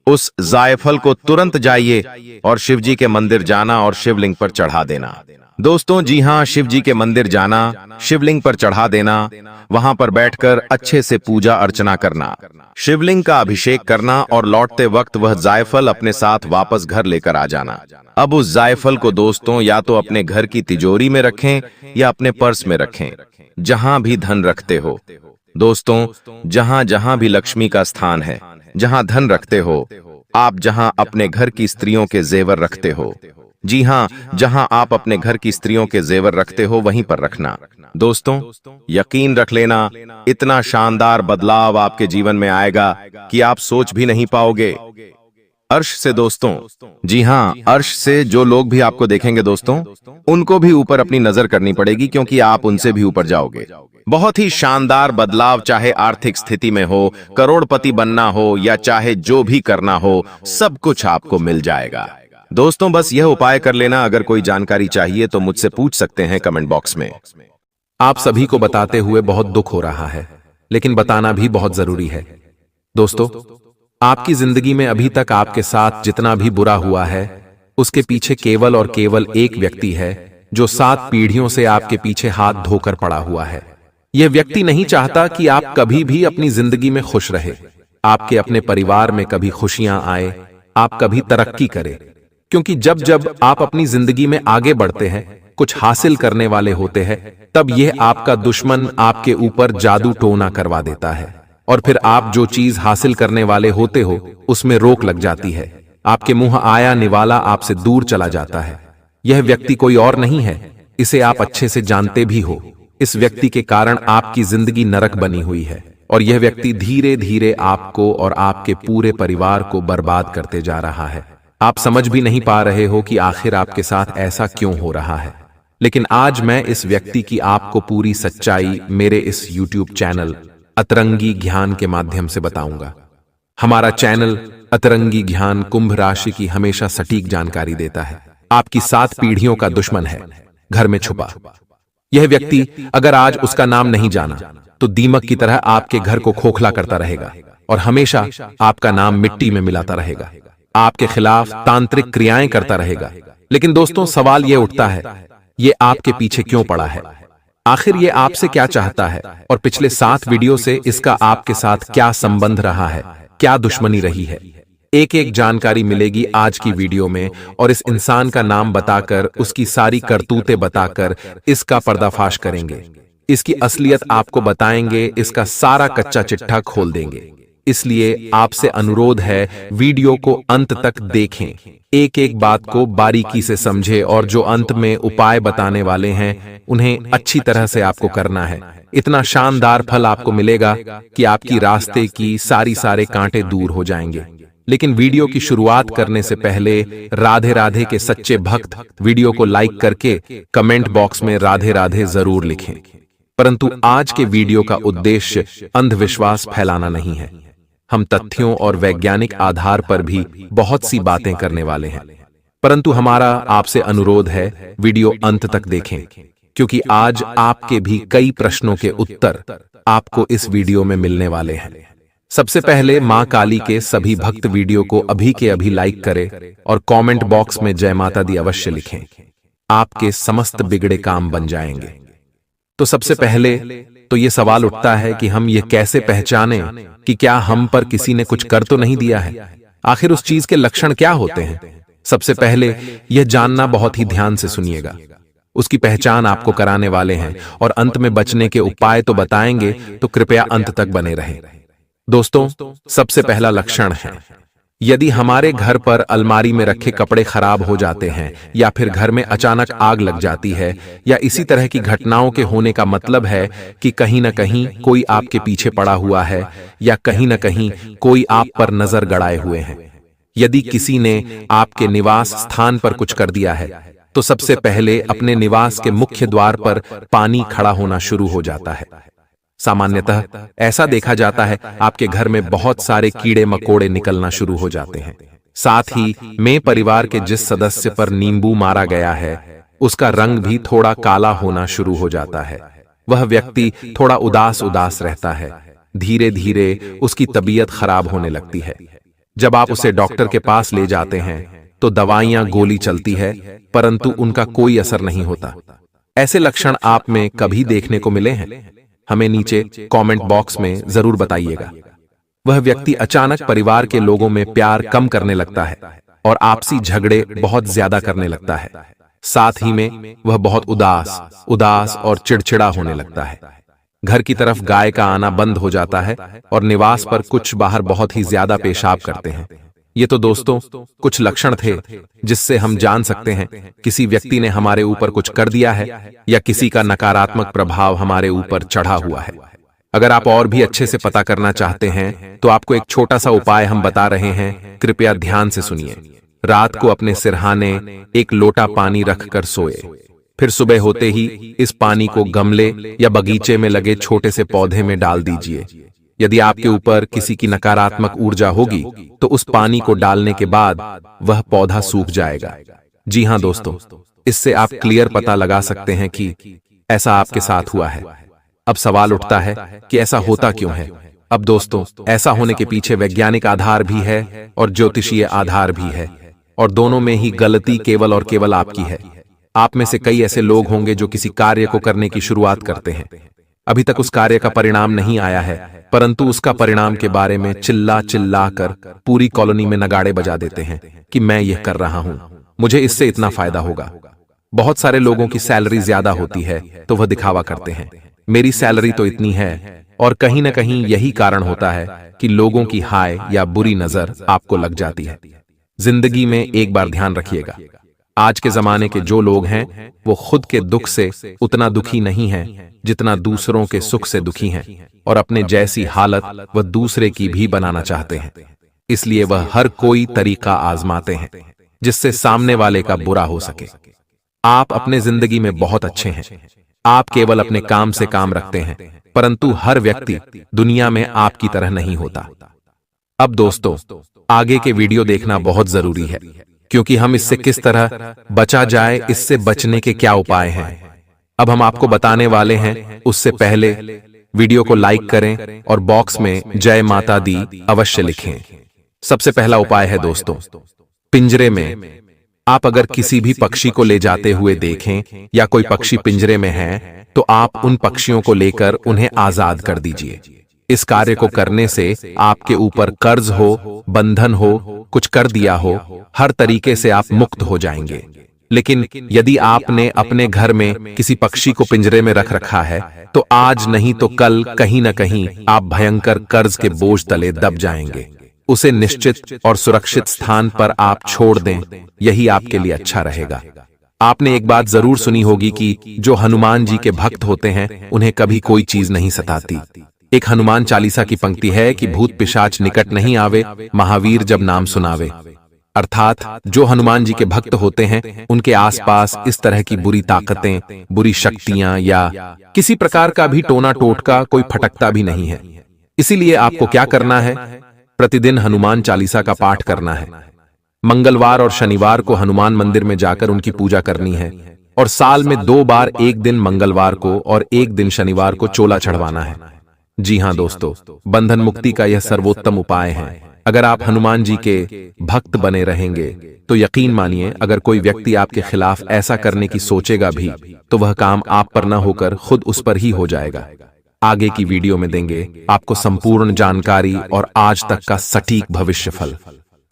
Speaker 2: उस जायफल को तुरंत जाइए और शिवजी के मंदिर जाना और शिवलिंग पर चढ़ा देना। दोस्तों जी हाँ, शिवजी के मंदिर जाना, शिवलिंग पर चढ़ा देना, वहां पर बैठकर अच्छे से पूजा अर्चना करना, शिवलिंग का अभिषेक करना और लौटते वक्त वह जायफल अपने साथ वापस घर लेकर आ जाना। अब उस जायफल को दोस्तों या तो अपने घर की तिजोरी में रखें या अपने पर्स में रखें, जहां भी धन रखते हो। दोस्तों, जहां जहां भी लक्ष्मी का स्थान है, जहां धन रखते हो आप, जहां अपने घर की स्त्रियों के जेवर रखते हो, जी हां, जहां आप अपने घर की स्त्रियों के जेवर रखते हो वहीं पर रखना। दोस्तों, यकीन रख लेना, इतना शानदार बदलाव आपके जीवन में आएगा कि आप सोच भी नहीं पाओगे। अर्श से दोस्तों, जी हां, अर्श से जो लोग भी आपको देखेंगे दोस्तों, उनको भी ऊपर अपनी नजर करनी पड़ेगी, क्योंकि आप उनसे भी ऊपर जाओगे। बहुत ही शानदार बदलाव, चाहे आर्थिक स्थिति में हो, करोड़पति बनना हो या चाहे जो भी करना हो, सब कुछ आपको मिल जाएगा। दोस्तों, बस यह उपाय कर लेना। अगर कोई जानकारी चाहिए तो मुझसे पूछ सकते हैं कमेंट बॉक्स में।
Speaker 1: आप सभी को बताते हुए बहुत दुख हो रहा है, लेकिन बताना भी बहुत जरूरी है। दोस्तों, आपकी जिंदगी में अभी तक आपके साथ जितना भी बुरा हुआ है, उसके पीछे केवल और केवल एक व्यक्ति है जो 7 पीढ़ियों से आपके पीछे हाथ धोकर पड़ा हुआ है। यह व्यक्ति नहीं चाहता कि आप कभी भी अपनी जिंदगी में खुश रहे, आपके अपने परिवार में कभी खुशियां आए, आप कभी तरक्की करें। क्योंकि जब जब आप अपनी जिंदगी में आगे बढ़ते हैं, कुछ हासिल करने वाले होते हैं, तब यह आपका दुश्मन आपके ऊपर जादू टोना करवा देता है और फिर आप जो चीज हासिल करने वाले होते हो उसमें रोक लग जाती है। आपके मुंह आया निवाला आपसे दूर चला जाता है। यह व्यक्ति कोई और नहीं है, इसे आप अच्छे से जानते भी हो। इस व्यक्ति के कारण आपकी जिंदगी नरक बनी हुई है और यह व्यक्ति धीरे धीरे आपको और आपके पूरे परिवार को बर्बाद करते जा रहा है। आप समझ भी नहीं पा रहे हो कि आखिर आपके साथ ऐसा क्यों हो रहा है। लेकिन आज मैं इस व्यक्ति की आपको पूरी सच्चाई मेरे इस YouTube चैनल अतरंगी ज्ञान के माध्यम से बताऊंगा। हमारा चैनल अतरंगी ज्ञान कुंभ राशि की हमेशा सटीक जानकारी देता है। आपकी 7 पीढ़ियों का दुश्मन है घर में छुपा। यह व्यक्ति अगर आज उसका नाम नहीं जाना तो दीमक की तरह आपके घर को खोखला करता रहेगा और हमेशा आपका नाम मिट्टी में मिलाता रहेगा, आपके खिलाफ तांत्रिक क्रियाएं करता रहेगा। लेकिन दोस्तों, सवाल यह उठता है, ये आपके पीछे क्यों पड़ा है? आखिर ये आपसे क्या चाहता है? और पिछले 7 वीडियो से इसका आपके साथ क्या संबंध रहा है, क्या दुश्मनी रही है? एक एक जानकारी मिलेगी आज की वीडियो में और इस इंसान का नाम बताकर, उसकी सारी करतूतें बताकर इसका पर्दाफाश करेंगे। इसकी असलियत आपको बताएंगे, इसका सारा कच्चा चिट्ठा खोल देंगे। इसलिए आपसे अनुरोध है, वीडियो को अंत तक देखें, एक एक बात को बारीकी से समझें और जो अंत में उपाय बताने वाले हैं उन्हें अच्छी तरह से आपको करना है। इतना शानदार फल आपको मिलेगा कि आपकी रास्ते की सारे कांटे दूर हो जाएंगे। लेकिन वीडियो की शुरुआत करने से पहले राधे राधे के सच्चे भक्त वीडियो को लाइक करके कमेंट बॉक्स में राधे राधे जरूर लिखें। परंतु आज के वीडियो का उद्देश्य अंधविश्वास फैलाना नहीं है। हम तथ्यों और वैज्ञानिक आधार पर भी बहुत सी बातें करने वाले हैं, परंतु हमारा आपसे अनुरोध है, वीडियो अंत तक देखें, क्योंकि आज आपके भी कई प्रश्नों के उत्तर आपको इस वीडियो में मिलने वाले हैं। सबसे पहले मां काली के सभी भक्त वीडियो को अभी के अभी लाइक करें और कमेंट बॉक्स में जय माता दी अवश्य लिखें। आपके समस्त बिगड़े काम बन जाएंगे। तो सबसे पहले तो ये सवाल उठता है कि हम ये कैसे पहचानें कि क्या हम पर किसी ने कुछ कर तो नहीं दिया है? आखिर उस चीज के लक्षण क्या होते हैं? सबसे पहले यह जानना बहुत ही ध्यान से सुनिएगा। उसकी पहचान आपको कराने वाले हैं और अंत में बचने के उपाय तो बताएंगे, तो कृपया अंत तक बने रहें। दोस्तों, सबसे पहला लक्षण है, यदि हमारे घर पर अलमारी में रखे कपड़े खराब हो जाते हैं या फिर घर में अचानक आग लग जाती है या इसी तरह की घटनाओं के होने का मतलब है कि कहीं न कहीं कोई आपके पीछे पड़ा हुआ है या कहीं न कहीं कोई आप पर नजर गड़ाए हुए हैं। यदि किसी ने आपके निवास स्थान पर कुछ कर दिया है तो सबसे पहले अपने निवास के मुख्य द्वार पर पानी खड़ा होना शुरू हो जाता है। सामान्यतः ऐसा देखा जाता है आपके घर में बहुत सारे कीड़े मकोड़े निकलना शुरू हो जाते हैं। साथ ही में परिवार के जिस सदस्य पर नींबू मारा गया है उसका रंग भी थोड़ा काला होना शुरू हो जाता है। वह व्यक्ति थोड़ा उदास उदास रहता है। धीरे धीरे उसकी तबीयत खराब होने लगती है। जब आप उसे डॉक्टर के पास ले जाते हैं तो दवाइयां गोली चलती है, परंतु उनका कोई असर नहीं होता। ऐसे लक्षण आप में कभी देखने को मिले हैं? हमें नीचे कमेंट बॉक्स में जरूर बताइएगा। वह व्यक्ति अचानक परिवार के लोगों में प्यार कम करने लगता है और आपसी झगड़े बहुत ज्यादा करने लगता है। साथ ही में वह बहुत उदास और चिड़चिड़ा होने लगता है। घर की तरफ गाय का आना बंद हो जाता है और निवास पर कुछ बाहर बहुत ही ज्यादा पेशाब करते हैं। ये तो दोस्तों कुछ लक्षण थे जिससे हम जान सकते हैं किसी व्यक्ति ने हमारे ऊपर कुछ कर दिया है या किसी का नकारात्मक प्रभाव हमारे ऊपर चढ़ा हुआ है। अगर आप और भी अच्छे से पता करना चाहते हैं तो आपको एक छोटा सा उपाय हम बता रहे हैं, कृपया ध्यान से सुनिए। रात को अपने सिरहाने एक लोटा पानी रखकर सोए, फिर सुबह होते ही इस पानी को गमले या बगीचे में लगे छोटे से पौधे में डाल दीजिए। यदि आपके ऊपर किसी की नकारात्मक ऊर्जा होगी तो उस पानी को डालने के बाद वह पौधा सूख जाएगा। जी हां दोस्तों, इससे आप क्लियर पता लगा सकते हैं कि ऐसा आपके साथ हुआ है। अब सवाल उठता है कि ऐसा होता क्यों है? अब दोस्तों, ऐसा होने के पीछे वैज्ञानिक आधार भी है और ज्योतिषीय आधार भी है, और दोनों में ही गलती केवल और केवल आपकी है। आप में से कई ऐसे लोग होंगे जो किसी कार्य को करने की शुरुआत करते हैं। अभी तक उस कार्य का परिणाम नहीं आया है, परंतु उसका परिणाम के बारे में चिल्ला चिल्ला कर पूरी कॉलोनी में नगाड़े बजा देते हैं कि मैं यह कर रहा हूं, मुझे इससे इतना फायदा होगा। बहुत सारे लोगों की सैलरी ज्यादा होती है तो वह दिखावा करते हैं, मेरी सैलरी तो इतनी है, और कहीं ना कहीं यही कारण होता है कि लोगों की हाय या बुरी नजर आपको लग जाती है। जिंदगी में एक बार ध्यान रखिएगा, आज के जमाने के जो लोग हैं वो खुद के दुख से उतना दुखी नहीं हैं जितना दूसरों के सुख से दुखी हैं, और अपने जैसी हालत वह दूसरे की भी बनाना चाहते हैं। इसलिए वह हर कोई तरीका आजमाते हैं जिससे सामने वाले का बुरा हो सके। आप अपने जिंदगी में बहुत अच्छे हैं, आप केवल अपने काम से काम रखते हैं, परंतु हर व्यक्ति दुनिया में आपकी तरह नहीं होता। अब दोस्तों, आगे के वीडियो देखना बहुत जरूरी है, क्योंकि हम इससे किस तरह बचा जाए, इससे बचने के क्या उपाय हैं, अब हम आपको बताने वाले हैं। उससे पहले वीडियो को लाइक करें और बॉक्स में जय माता दी अवश्य लिखें। सबसे पहला उपाय है दोस्तों, पिंजरे में आप अगर किसी भी पक्षी को ले जाते हुए देखें या कोई पक्षी पिंजरे में है तो आप उन पक्षियों को लेकर उन्हें आजाद कर दीजिए। इस कार्य को करने से आपके ऊपर कर्ज हो, बंधन हो, कुछ कर दिया हो, हर तरीके से आप मुक्त हो जाएंगे। लेकिन यदि आपने अपने घर में किसी पक्षी को पिंजरे में रख रखा है तो आज नहीं तो कल कहीं न कहीं आप भयंकर कर्ज के बोझ तले दब जाएंगे। उसे निश्चित और सुरक्षित स्थान पर आप छोड़ दें, यही आपके लिए अच्छा रहेगा। आपने एक बात जरूर सुनी होगी कि जो हनुमान जी के भक्त होते हैं उन्हें कभी कोई चीज नहीं सताती। एक हनुमान चालीसा की पंक्ति है कि भूत पिशाच निकट नहीं आवे, महावीर जब नाम सुनावे। अर्थात जो हनुमान जी के भक्त होते हैं उनके आसपास इस तरह की बुरी ताकतें, बुरी शक्तियां या किसी प्रकार का भी टोना टोटका कोई फटकता भी नहीं है। इसीलिए आपको क्या करना है, प्रतिदिन हनुमान चालीसा का पाठ करना है। मंगलवार और शनिवार को हनुमान मंदिर में जाकर उनकी पूजा करनी है, और साल में 2 बार, एक दिन मंगलवार को और एक दिन शनिवार को चोला चढ़वाना है। जी हां दोस्तों, बंधन मुक्ति का यह सर्वोत्तम उपाय है। अगर आप हनुमान जी के भक्त बने रहेंगे तो यकीन मानिए, अगर कोई व्यक्ति आपके खिलाफ ऐसा करने की सोचेगा भी तो वह काम आप पर न होकर खुद उस पर ही हो जाएगा। आगे की वीडियो में देंगे आपको संपूर्ण जानकारी और आज तक का सटीक भविष्यफल।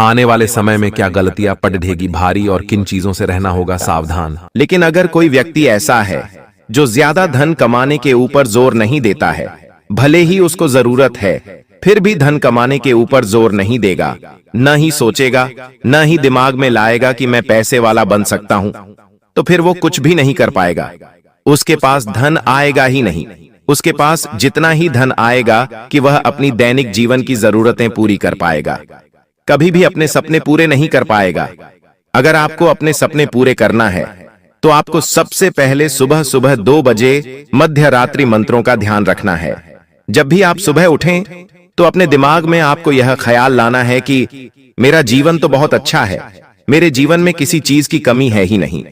Speaker 1: आने वाले समय में क्या गलतियां पड़ेगी भारी और किन चीजों से रहना होगा सावधान।
Speaker 2: लेकिन अगर कोई व्यक्ति ऐसा है जो ज्यादा धन कमाने के ऊपर जोर नहीं देता है, भले ही उसको जरूरत है, फिर भी धन कमाने के ऊपर जोर नहीं देगा, न ही सोचेगा, न ही दिमाग में लाएगा कि मैं पैसे वाला बन सकता हूं, तो फिर वो कुछ भी नहीं कर पाएगा। उसके पास धन आएगा ही नहीं। उसके पास जितना ही धन आएगा कि वह अपनी दैनिक जीवन की जरूरतें पूरी कर पाएगा, कभी भी अपने सपने पूरे नहीं कर पाएगा। अगर आपको अपने सपने पूरे करना है तो आपको सबसे पहले सुबह सुबह 2 बजे मध्य रात्रि मंत्रों का ध्यान रखना है। जब भी आप सुबह उठें तो अपने दिमाग में आपको यह ख्याल लाना है कि मेरा जीवन तो बहुत अच्छा है, मेरे जीवन में किसी चीज की कमी है ही नहीं।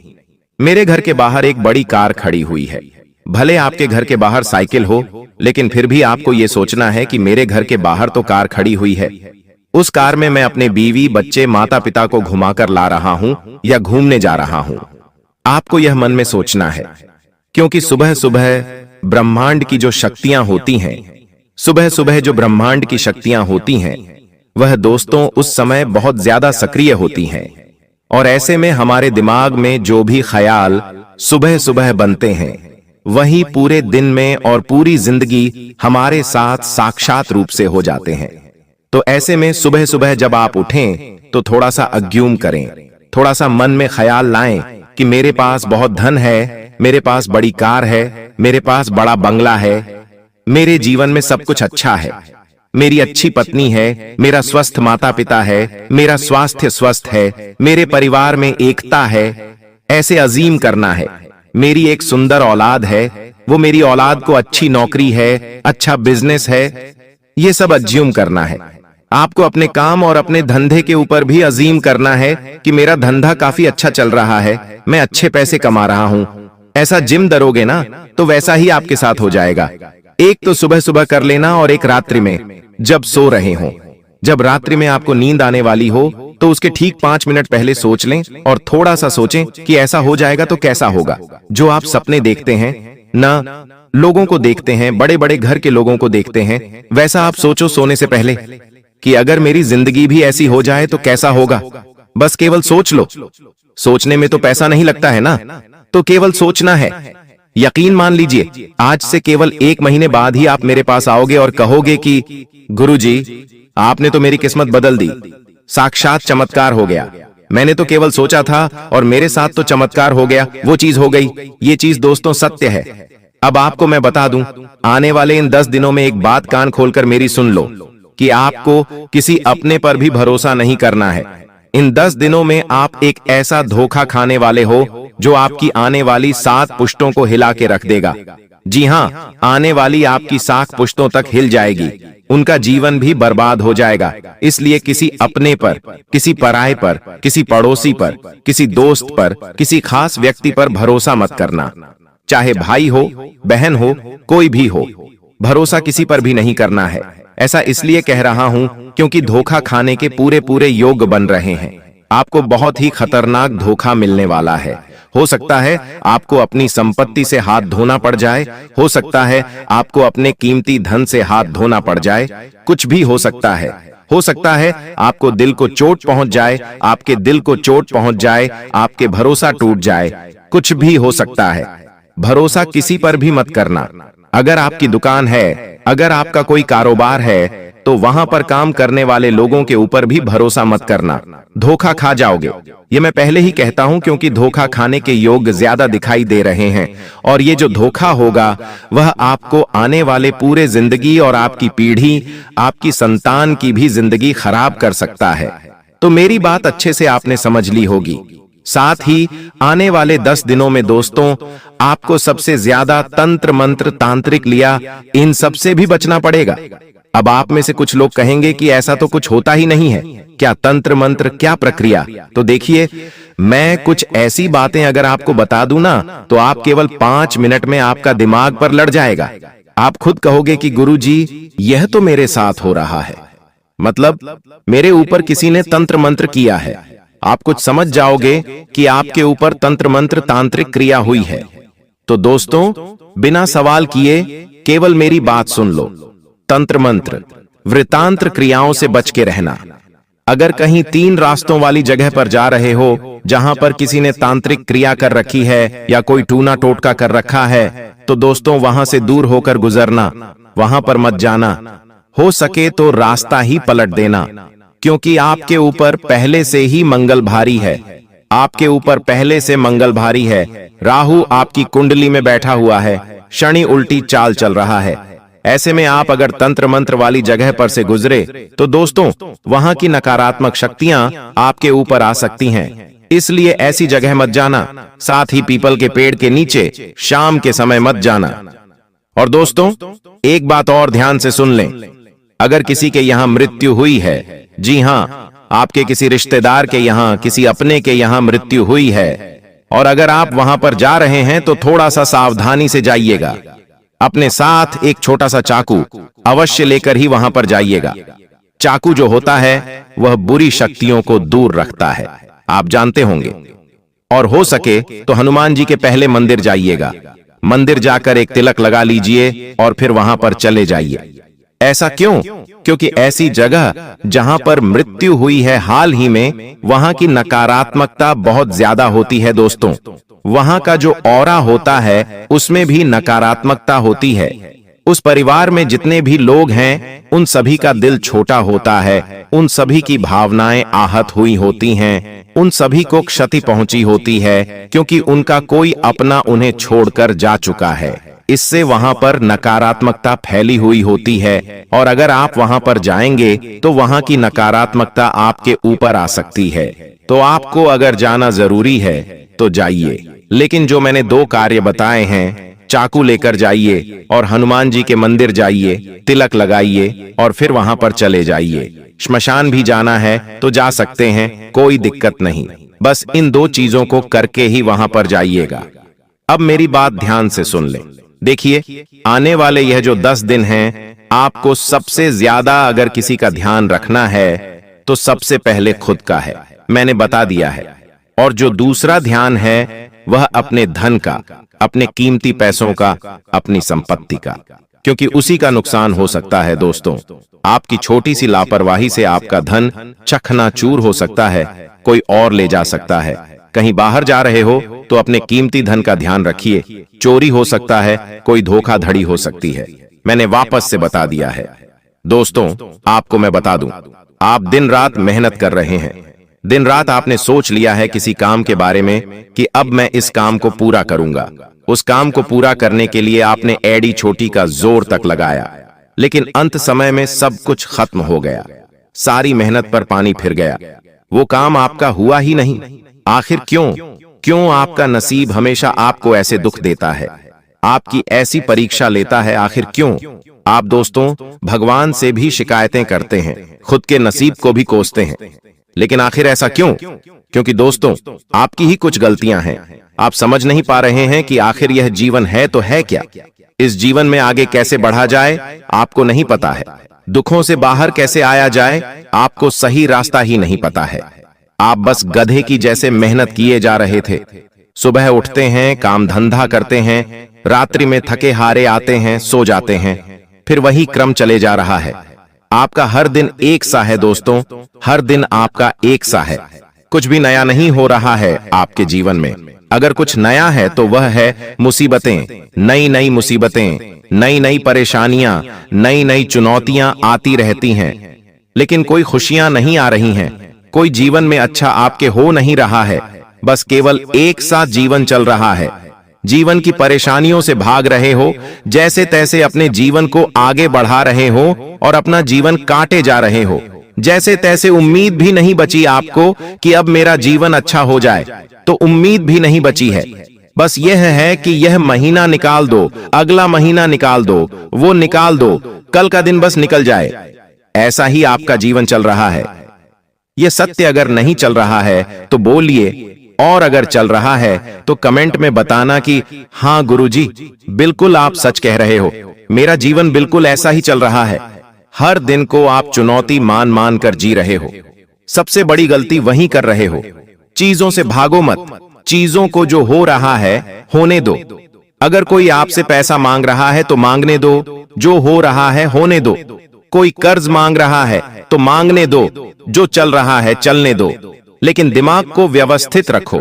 Speaker 2: मेरे घर के बाहर एक बड़ी कार खड़ी हुई है। भले आपके घर के बाहर साइकिल हो, लेकिन फिर भी आपको यह सोचना है कि मेरे घर के बाहर तो कार खड़ी हुई है। उस कार में मैं अपने बीवी, बच्चे, माता पिता को घुमाकर ला रहा हूं या घूमने जा रहा हूं। आपको यह मन में सोचना है, क्योंकि सुबह सुबह ब्रह्मांड की जो शक्तियां होती हैं, सुबह सुबह जो ब्रह्मांड की शक्तियां होती हैं, वह दोस्तों उस समय बहुत ज्यादा सक्रिय होती हैं। और ऐसे में हमारे दिमाग में जो भी ख्याल सुबह सुबह बनते हैं, वही पूरे दिन में और पूरी जिंदगी हमारे साथ साक्षात रूप से हो जाते हैं। तो ऐसे में सुबह सुबह जब आप उठें तो थोड़ा सा अज्ञूम करें, थोड़ा सा मन में ख्याल लाएं कि मेरे पास बहुत धन है, मेरे पास बड़ी कार है, मेरे पास बड़ा बंगला है, मेरे जीवन में सब कुछ अच्छा है, मेरी अच्छी पत्नी है, मेरा स्वस्थ माता पिता है, मेरा स्वास्थ्य स्वस्थ है, मेरे परिवार में एकता है। ऐसे अजीम करना है। मेरी एक सुंदर औलाद है, वो मेरी औलाद को अच्छी नौकरी है, अच्छा बिजनेस है। ये सब अज्यूम करना है। आपको अपने काम और अपने धंधे के ऊपर भी अजीम करना है कि मेरा धंधा काफी अच्छा चल रहा है, मैं अच्छे पैसे कमा रहा हूं। ऐसा जिम दरोगे ना तो वैसा ही आपके साथ हो जाएगा। एक तो सुबह सुबह कर लेना और एक रात्रि में जब सो रहे हो। जब रात्रि में आपको नींद आने वाली हो तो उसके ठीक 5 मिनट पहले सोच लें और थोड़ा सा सोचें कि ऐसा हो जाएगा तो कैसा होगा। जो आप सपने देखते हैं ना, लोगों को देखते हैं, बड़े बड़े घर के लोगों को देखते हैं, वैसा आप सोचो सोने से पहले कि अगर मेरी जिंदगी भी ऐसी हो जाए तो कैसा होगा। बस केवल सोच लो। सोचने में तो पैसा नहीं लगता है ना, तो केवल सोचना है। यकीन मान लीजिए, आज से केवल 1 महीने बाद ही आप मेरे पास आओगे और कहोगे कि गुरुजी, आपने तो मेरी किस्मत बदल दी, साक्षात चमत्कार हो गया। मैंने तो केवल सोचा था और मेरे साथ तो चमत्कार हो गया, वो चीज हो गई। ये चीज दोस्तों सत्य है। अब आपको मैं बता दूं, आने वाले इन 10 दिनों में एक बात कान खोलकर मेरी सुन लो कि आपको किसी अपने पर भी भरोसा नहीं करना है। इन 10 दिनों में आप एक ऐसा धोखा खाने वाले हो जो आपकी आने वाली 7 पुश्तों को हिला के रख देगा। जी हाँ, आने वाली आपकी 7 पुश्तों तक हिल जाएगी, उनका जीवन भी बर्बाद हो जाएगा। इसलिए किसी अपने पर, किसी पराये पर, किसी पड़ोसी पर, किसी दोस्त पर, किसी खास व्यक्ति पर भरोसा मत करना। चाहे भाई हो, बहन हो, कोई भी हो, भरोसा किसी पर भी नहीं करना है। ऐसा इसलिए कह रहा हूं क्योंकि धोखा खाने के पूरे पूरे योग बन रहे हैं। आपको बहुत ही खतरनाक धोखा मिलने वाला है। हो सकता है आपको अपनी संपत्ति से हाथ धोना पड़ जाए, हो सकता है आपको अपने कीमती धन से हाथ धोना पड़ जाए, कुछ भी हो सकता है। हो सकता है आपको दिल को चोट पहुंच जाए, आपके दिल को चोट पहुंच जाए, आपके भरोसा टूट जाए, कुछ भी हो सकता है। भरोसा किसी पर भी मत करना। अगर आपकी दुकान है, अगर आपका कोई कारोबार है, तो वहां पर काम करने वाले लोगों के ऊपर भी भरोसा मत करना, धोखा खा जाओगे। ये मैं पहले ही कहता हूं क्योंकि धोखा खाने के योग ज्यादा दिखाई दे रहे हैं और ये जो धोखा होगा वह आपको आने वाले पूरे जिंदगी और आपकी पीढ़ी, आपकी संतान की भी जिंदगी खराब कर सकता है। तो मेरी बात अच्छे से आपने समझ ली होगी। साथ ही आने वाले 10 दिनों में दोस्तों आपको सबसे ज्यादा तंत्र मंत्र, तांत्रिक लिया, इन सब से भी बचना पड़ेगा। अब आप में से कुछ लोग कहेंगे कि ऐसा तो कुछ होता ही नहीं है, क्या तंत्र मंत्र, क्या प्रक्रिया। तो देखिए, मैं कुछ ऐसी बातें अगर आपको बता दूं ना तो आप केवल 5 मिनट में आपका दिमाग पर लड़ जाएगा। आप खुद कहोगे कि गुरुजी, यह तो मेरे साथ हो रहा है, मतलब मेरे ऊपर किसी ने तंत्र मंत्र किया है। आप कुछ समझ जाओगे कि आपके ऊपर तंत्र मंत्र, तांत्रिक क्रिया हुई है। तो दोस्तों, बिना सवाल किए केवल मेरी बात सुन लो। तंत्र मंत्र, वृतांत्र क्रियाओं से बच के रहना। अगर कहीं 3 रास्तों वाली जगह पर जा रहे हो जहां पर किसी ने तांत्रिक क्रिया कर रखी है या कोई टूना टोटका कर रखा है, तो दोस्तों वहां से दूर होकर गुजरना, वहां पर मत जाना। हो सके तो रास्ता ही पलट देना, क्योंकि आपके ऊपर पहले से ही मंगल भारी है। आपके ऊपर पहले से मंगल भारी है। राहु आपकी कुंडली में बैठा हुआ है, शनि उल्टी चाल चल रहा है। ऐसे में आप अगर तंत्र मंत्र वाली जगह पर से गुजरे तो दोस्तों वहां की नकारात्मक शक्तियां आपके ऊपर आ सकती हैं। इसलिए ऐसी जगह मत जाना। साथ ही पीपल के पेड़ के नीचे शाम के समय मत जाना। और दोस्तों एक बात और ध्यान से सुन लें, अगर किसी के यहां मृत्यु हुई है, जी हां, आपके किसी रिश्तेदार के यहां, किसी अपने के यहां मृत्यु हुई है, और अगर आप वहां पर जा रहे हैं तो थोड़ा सा सावधानी से जाइएगा। अपने साथ एक छोटा सा चाकू अवश्य लेकर ही वहां पर जाइएगा। चाकू जो होता है वह बुरी शक्तियों को दूर रखता है, आप जानते होंगे। और हो सके तो हनुमान जी के पहले मंदिर जाइएगा। मंदिर जाकर एक तिलक लगा लीजिए और फिर वहां पर चले जाइए। ऐसा क्यों? क्योंकि ऐसी जगह जहां पर मृत्यु हुई है हाल ही में, वहां की नकारात्मकता बहुत ज्यादा होती है दोस्तों। वहां का जो ऑरा होता है उसमें भी नकारात्मकता होती है। उस परिवार में जितने भी लोग हैं उन सभी का दिल छोटा होता है, उन सभी की भावनाएं आहत हुई होती हैं, उन सभी को क्षति पहुंची होती है, क्योंकि उनका कोई अपना उन्हें छोड़कर जा चुका है। इससे वहां पर नकारात्मकता फैली हुई होती है, और अगर आप वहां पर जाएंगे तो वहां की नकारात्मकता आपके ऊपर आ सकती है। तो आपको अगर जाना जरूरी है तो जाइए, लेकिन जो मैंने 2 कार्य बताए हैं, चाकू लेकर जाइए और हनुमान जी के मंदिर जाइए, तिलक लगाइए और फिर वहां पर चले जाइए। श्मशान भी जाना है तो जा सकते हैं, कोई दिक्कत नहीं। बस इन 2 चीजों को करके ही वहां पर जाइएगा। अब मेरी बात ध्यान से सुन लें। देखिए, आने वाले यह जो 10 दिन हैं, आपको सबसे ज्यादा अगर किसी का ध्यान रखना है तो सबसे पहले खुद का है, मैंने बता दिया है। और जो दूसरा ध्यान है वह अपने धन का, अपने कीमती पैसों का, अपनी संपत्ति का, क्योंकि उसी का नुकसान हो सकता है दोस्तों। आपकी छोटी सी लापरवाही से आपका धन चकनाचूर हो सकता है, कोई और ले जा सकता है। कहीं बाहर जा रहे हो तो अपने कीमती धन का ध्यान रखिए, चोरी हो सकता है, कोई धोखाधड़ी हो सकती है। मैंने वापस से बता दिया है दोस्तों। आपको मैं बता दूं, आप दिन रात मेहनत कर रहे हैं, दिन रात आपने सोच लिया है किसी काम के बारे में कि अब मैं इस काम को पूरा करूंगा। उस काम को पूरा करने के लिए आपने एड़ी छोटी का जोर तक लगाया, लेकिन अंत समय में सब कुछ खत्म हो गया, सारी मेहनत पर पानी फिर गया, वो काम आपका हुआ ही नहीं। आखिर क्यों आपका नसीब हमेशा आपको ऐसे दुख देता है, आपकी ऐसी परीक्षा लेता है? आखिर क्यों? आप दोस्तों भगवान से भी शिकायतें करते हैं, खुद के नसीब को भी कोसते हैं, लेकिन आखिर ऐसा क्यों? क्योंकि दोस्तों आपकी ही कुछ गलतियां हैं। आप समझ नहीं पा रहे हैं कि आखिर यह जीवन है तो है क्या। इस जीवन में आगे कैसे बढ़ा जाए आपको नहीं पता है, दुखों से बाहर कैसे आया जाए आपको सही रास्ता ही नहीं पता है। आप बस गधे की जैसे मेहनत किए जा रहे थे। सुबह उठते हैं, काम धंधा करते हैं, रात्रि में थके हारे आते हैं, सो जाते हैं, फिर वही क्रम चले जा रहा है। आपका हर दिन एक सा है दोस्तों, हर दिन आपका एक सा है। कुछ भी नया नहीं हो रहा है आपके जीवन में। अगर कुछ नया है तो वह है मुसीबतें, नई नई मुसीबतें, नई नई परेशानियां, नई नई चुनौतियां आती रहती हैं, लेकिन कोई खुशियां नहीं आ रही हैं, कोई जीवन में अच्छा आपके हो नहीं रहा है, बस केवल एक साथ जीवन चल रहा है। जीवन की परेशानियों से भाग रहे हो, जैसे तैसे अपने जीवन को आगे बढ़ा रहे हो और अपना जीवन काटे जा रहे हो। जैसे तैसे उम्मीद भी नहीं बची आपको कि अब मेरा जीवन अच्छा हो जाए, तो उम्मीद भी नहीं बची है। बस यह है कि यह महीना निकाल दो, अगला महीना निकाल दो, वो निकाल दो, कल का दिन बस निकल जाए। ऐसा ही आपका जीवन चल रहा है। यह सत्य अगर नहीं चल रहा है तो बोलिए, और अगर चल रहा है तो कमेंट में बताना कि हाँ गुरुजी, बिल्कुल आप सच कह रहे हो, मेरा जीवन बिल्कुल ऐसा ही चल रहा है। हर दिन को आप चुनौती मान मान कर जी रहे हो। सबसे बड़ी गलती वही कर रहे हो। चीजों से भागो मत, चीजों को जो हो रहा है होने दो। अगर कोई आपसे पैसा मांग रहा है तो मांगने दो, जो हो रहा है होने दो। कोई कर्ज मांग रहा है तो मांगने दो, जो चल रहा है चलने दो, लेकिन दिमाग को व्यवस्थित रखो,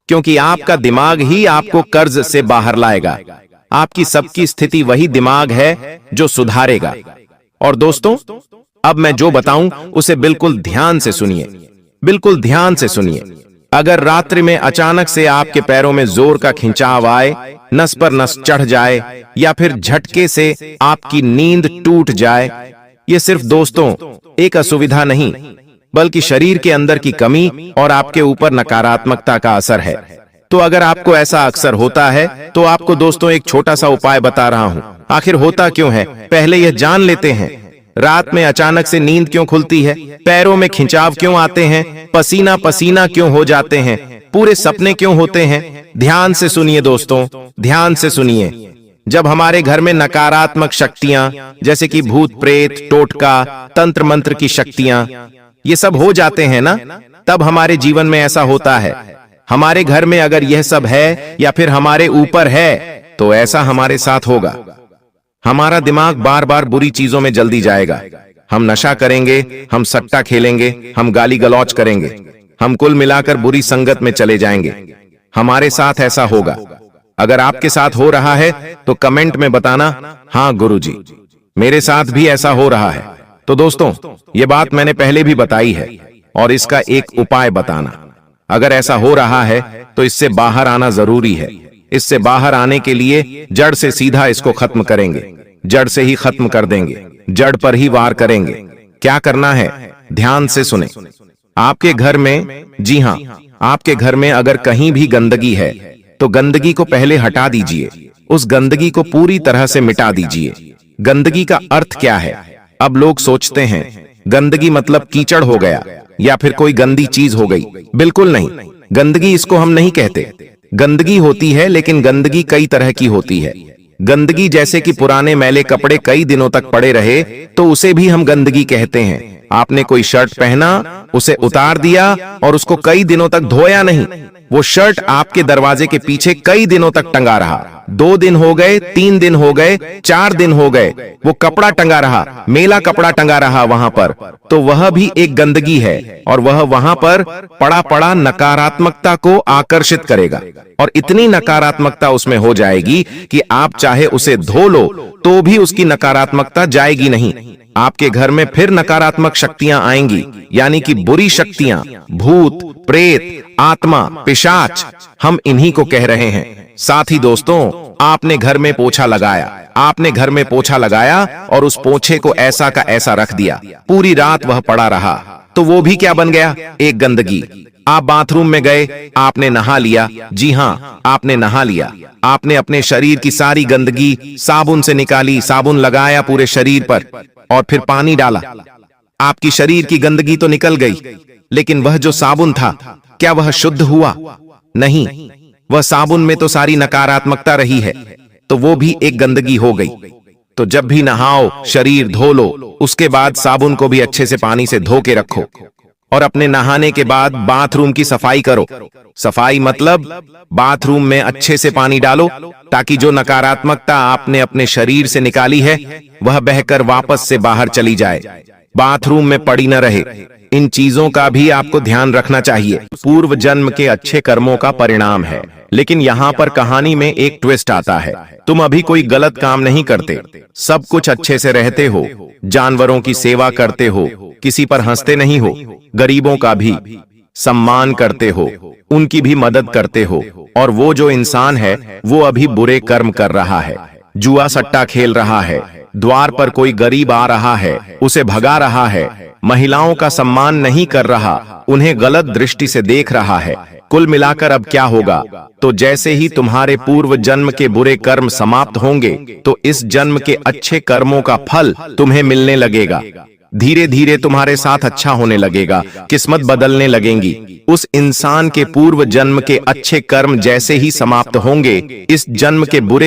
Speaker 2: क्योंकि आपका दिमाग ही आपको कर्ज से बाहर लाएगा। आपकी सबकी स्थिति वही दिमाग है जो सुधारेगा। और दोस्तों, अब मैं जो बताऊं उसे बिल्कुल ध्यान से सुनिए, बिल्कुल ध्यान से सुनिए। अगर रात्रि में अचानक से आपके पैरों में जोर का खिंचाव आए, नस पर नस चढ़ जाए, या फिर झटके से आपकी नींद टूट जाए, ये सिर्फ दोस्तों एक असुविधा नहीं, बल्कि शरीर के अंदर की कमी और आपके ऊपर नकारात्मकता का असर है। तो अगर आपको ऐसा अक्सर होता है तो आपको दोस्तों एक छोटा सा उपाय बता रहा हूं। आखिर होता क्यों है, पहले यह जान लेते हैं। रात में अचानक से नींद क्यों खुलती है, पैरों में खिंचाव क्यों आते हैं, पसीना पसीना क्यों हो जाते हैं, पूरे सपने क्यों होते हैं? ध्यान से सुनिए दोस्तों, ध्यान से सुनिए। जब हमारे घर में नकारात्मक शक्तियां जैसे कि भूत प्रेत, टोटका, तंत्र मंत्र की शक्तियां, ये सब हो जाते हैं ना, तब हमारे जीवन में ऐसा होता है। हमारे घर में अगर यह सब है या फिर हमारे ऊपर है तो ऐसा हमारे साथ होगा। हमारा दिमाग बार बार बुरी चीजों में जल्दी जाएगा। हम नशा करेंगे, हम सट्टा खेलेंगे, हम गाली गलौज करेंगे, हम कुल मिलाकर बुरी संगत में चले जाएंगे। हमारे साथ ऐसा होगा। अगर आपके साथ हो रहा है तो कमेंट में बताना, हाँ गुरुजी, मेरे साथ भी ऐसा हो रहा है। तो दोस्तों, ये बात मैंने पहले भी बताई है, और इसका एक उपाय बताना। अगर ऐसा हो रहा है तो इससे बाहर आना जरूरी है। इससे बाहर आने के लिए जड़ से सीधा इसको खत्म करेंगे, जड़ से ही खत्म कर देंगे, जड़ पर ही वार करेंगे। क्या करना है, ध्यान से सुने। आपके घर में, जी हां, आपके घर में अगर कहीं भी गंदगी है तो गंदगी को पहले हटा दीजिए, उस गंदगी को पूरी तरह से मिटा दीजिए। गंदगी का अर्थ क्या है? अब लोग सोचते हैं गंदगी मतलब कीचड़ हो गया या फिर कोई गंदी चीज हो गई। बिल्कुल नहीं, गंदगी इसको हम नहीं कहते। गंदगी होती है, लेकिन गंदगी कई तरह की होती है। गंदगी जैसे कि पुराने मैले कपड़े कई दिनों तक पड़े रहे तो उसे भी हम गंदगी कहते हैं। आपने कोई शर्ट पहना, उसे उतार दिया और उसको कई दिनों तक धोया नहीं, वो शर्ट आपके दरवाजे के पीछे कई दिनों तक टंगा रहा। 2 दिन हो गए, 3 दिन हो गए, 4 दिन हो गए, वो कपड़ा टंगा रहा, मेला कपड़ा टंगा रहा वहां पर, तो वह भी एक गंदगी है, और वह वहां पर पड़ा पड़ा नकारात्मकता को आकर्षित करेगा, और इतनी नकारात्मकता उसमें हो जाएगी कि आप चाहे उसे धो लो तो भी उसकी नकारात्मकता जाएगी नहीं। आपके घर में फिर नकारात्मक शक्तियां आएंगी, यानी कि बुरी शक्तियां, भूत प्रेत, आत्मा, पिशाच, हम इन्हीं को कह रहे हैं। साथ ही दोस्तों, आपने घर में पोछा लगाया, आपने घर में पोछा लगाया और उस पोछे को ऐसा का ऐसा रख दिया, पूरी रात वह पड़ा रहा, तो वो भी क्या बन गया? एक गंदगी। आप बाथरूम में गए, आपने नहा लिया, जी हाँ, आपने नहा लिया, आपने अपने शरीर की सारी गंदगी साबुन से निकाली, साबुन लगाया पूरे शरीर पर और फिर पानी डाला। आपकी शरीर की गंदगी तो निकल गई, लेकिन वह जो साबुन था, क्या वह शुद्ध हुआ? नहीं, वह साबुन में तो सारी नकारात्मकता रही है, तो वो भी एक गंदगी हो गई। तो जब भी नहाओ, शरीर धो लो, उसके बाद साबुन को भी अच्छे से पानी से धो के रखो, और अपने नहाने के बाद बाथरूम की सफाई करो। सफाई मतलब बाथरूम में अच्छे से पानी डालो, ताकि जो नकारात्मकता आपने अपने शरीर से निकाली है वह बहकर वापस से बाहर चली जाए, बाथरूम में पड़ी न रहे। इन चीजों का भी आपको ध्यान रखना चाहिए। पूर्व जन्म के अच्छे कर्मों का परिणाम है, लेकिन यहाँ पर कहानी में एक ट्विस्ट आता है। तुम अभी कोई गलत काम नहीं करते, सब कुछ अच्छे से रहते हो, जानवरों की सेवा करते हो, किसी पर हंसते नहीं हो, गरीबों का भी सम्मान करते हो, उनकी भी मदद करते हो, और वो जो इंसान है वो अभी बुरे कर्म कर रहा है, जुआ सट्टा खेल रहा है, द्वार पर कोई गरीब आ रहा है, उसे भगा रहा है, महिलाओं का सम्मान नहीं कर रहा, उन्हें गलत दृष्टि से देख रहा है। कुल मिलाकर अब क्या होगा? तो जैसे ही तुम्हारे पूर्व जन्म के बुरे कर्म समाप्त होंगे तो इस जन्म के अच्छे कर्मों का फल तुम्हें मिलने लगेगा। धीरे धीरे तुम्हारे साथ अच्छा होने लगेगा, किस्मत बदलने लगेंगी। उस इंसान के पूर्व जन्म के अच्छे कर्म जैसे ही समाप्त होंगे, इस जन्म के बुरे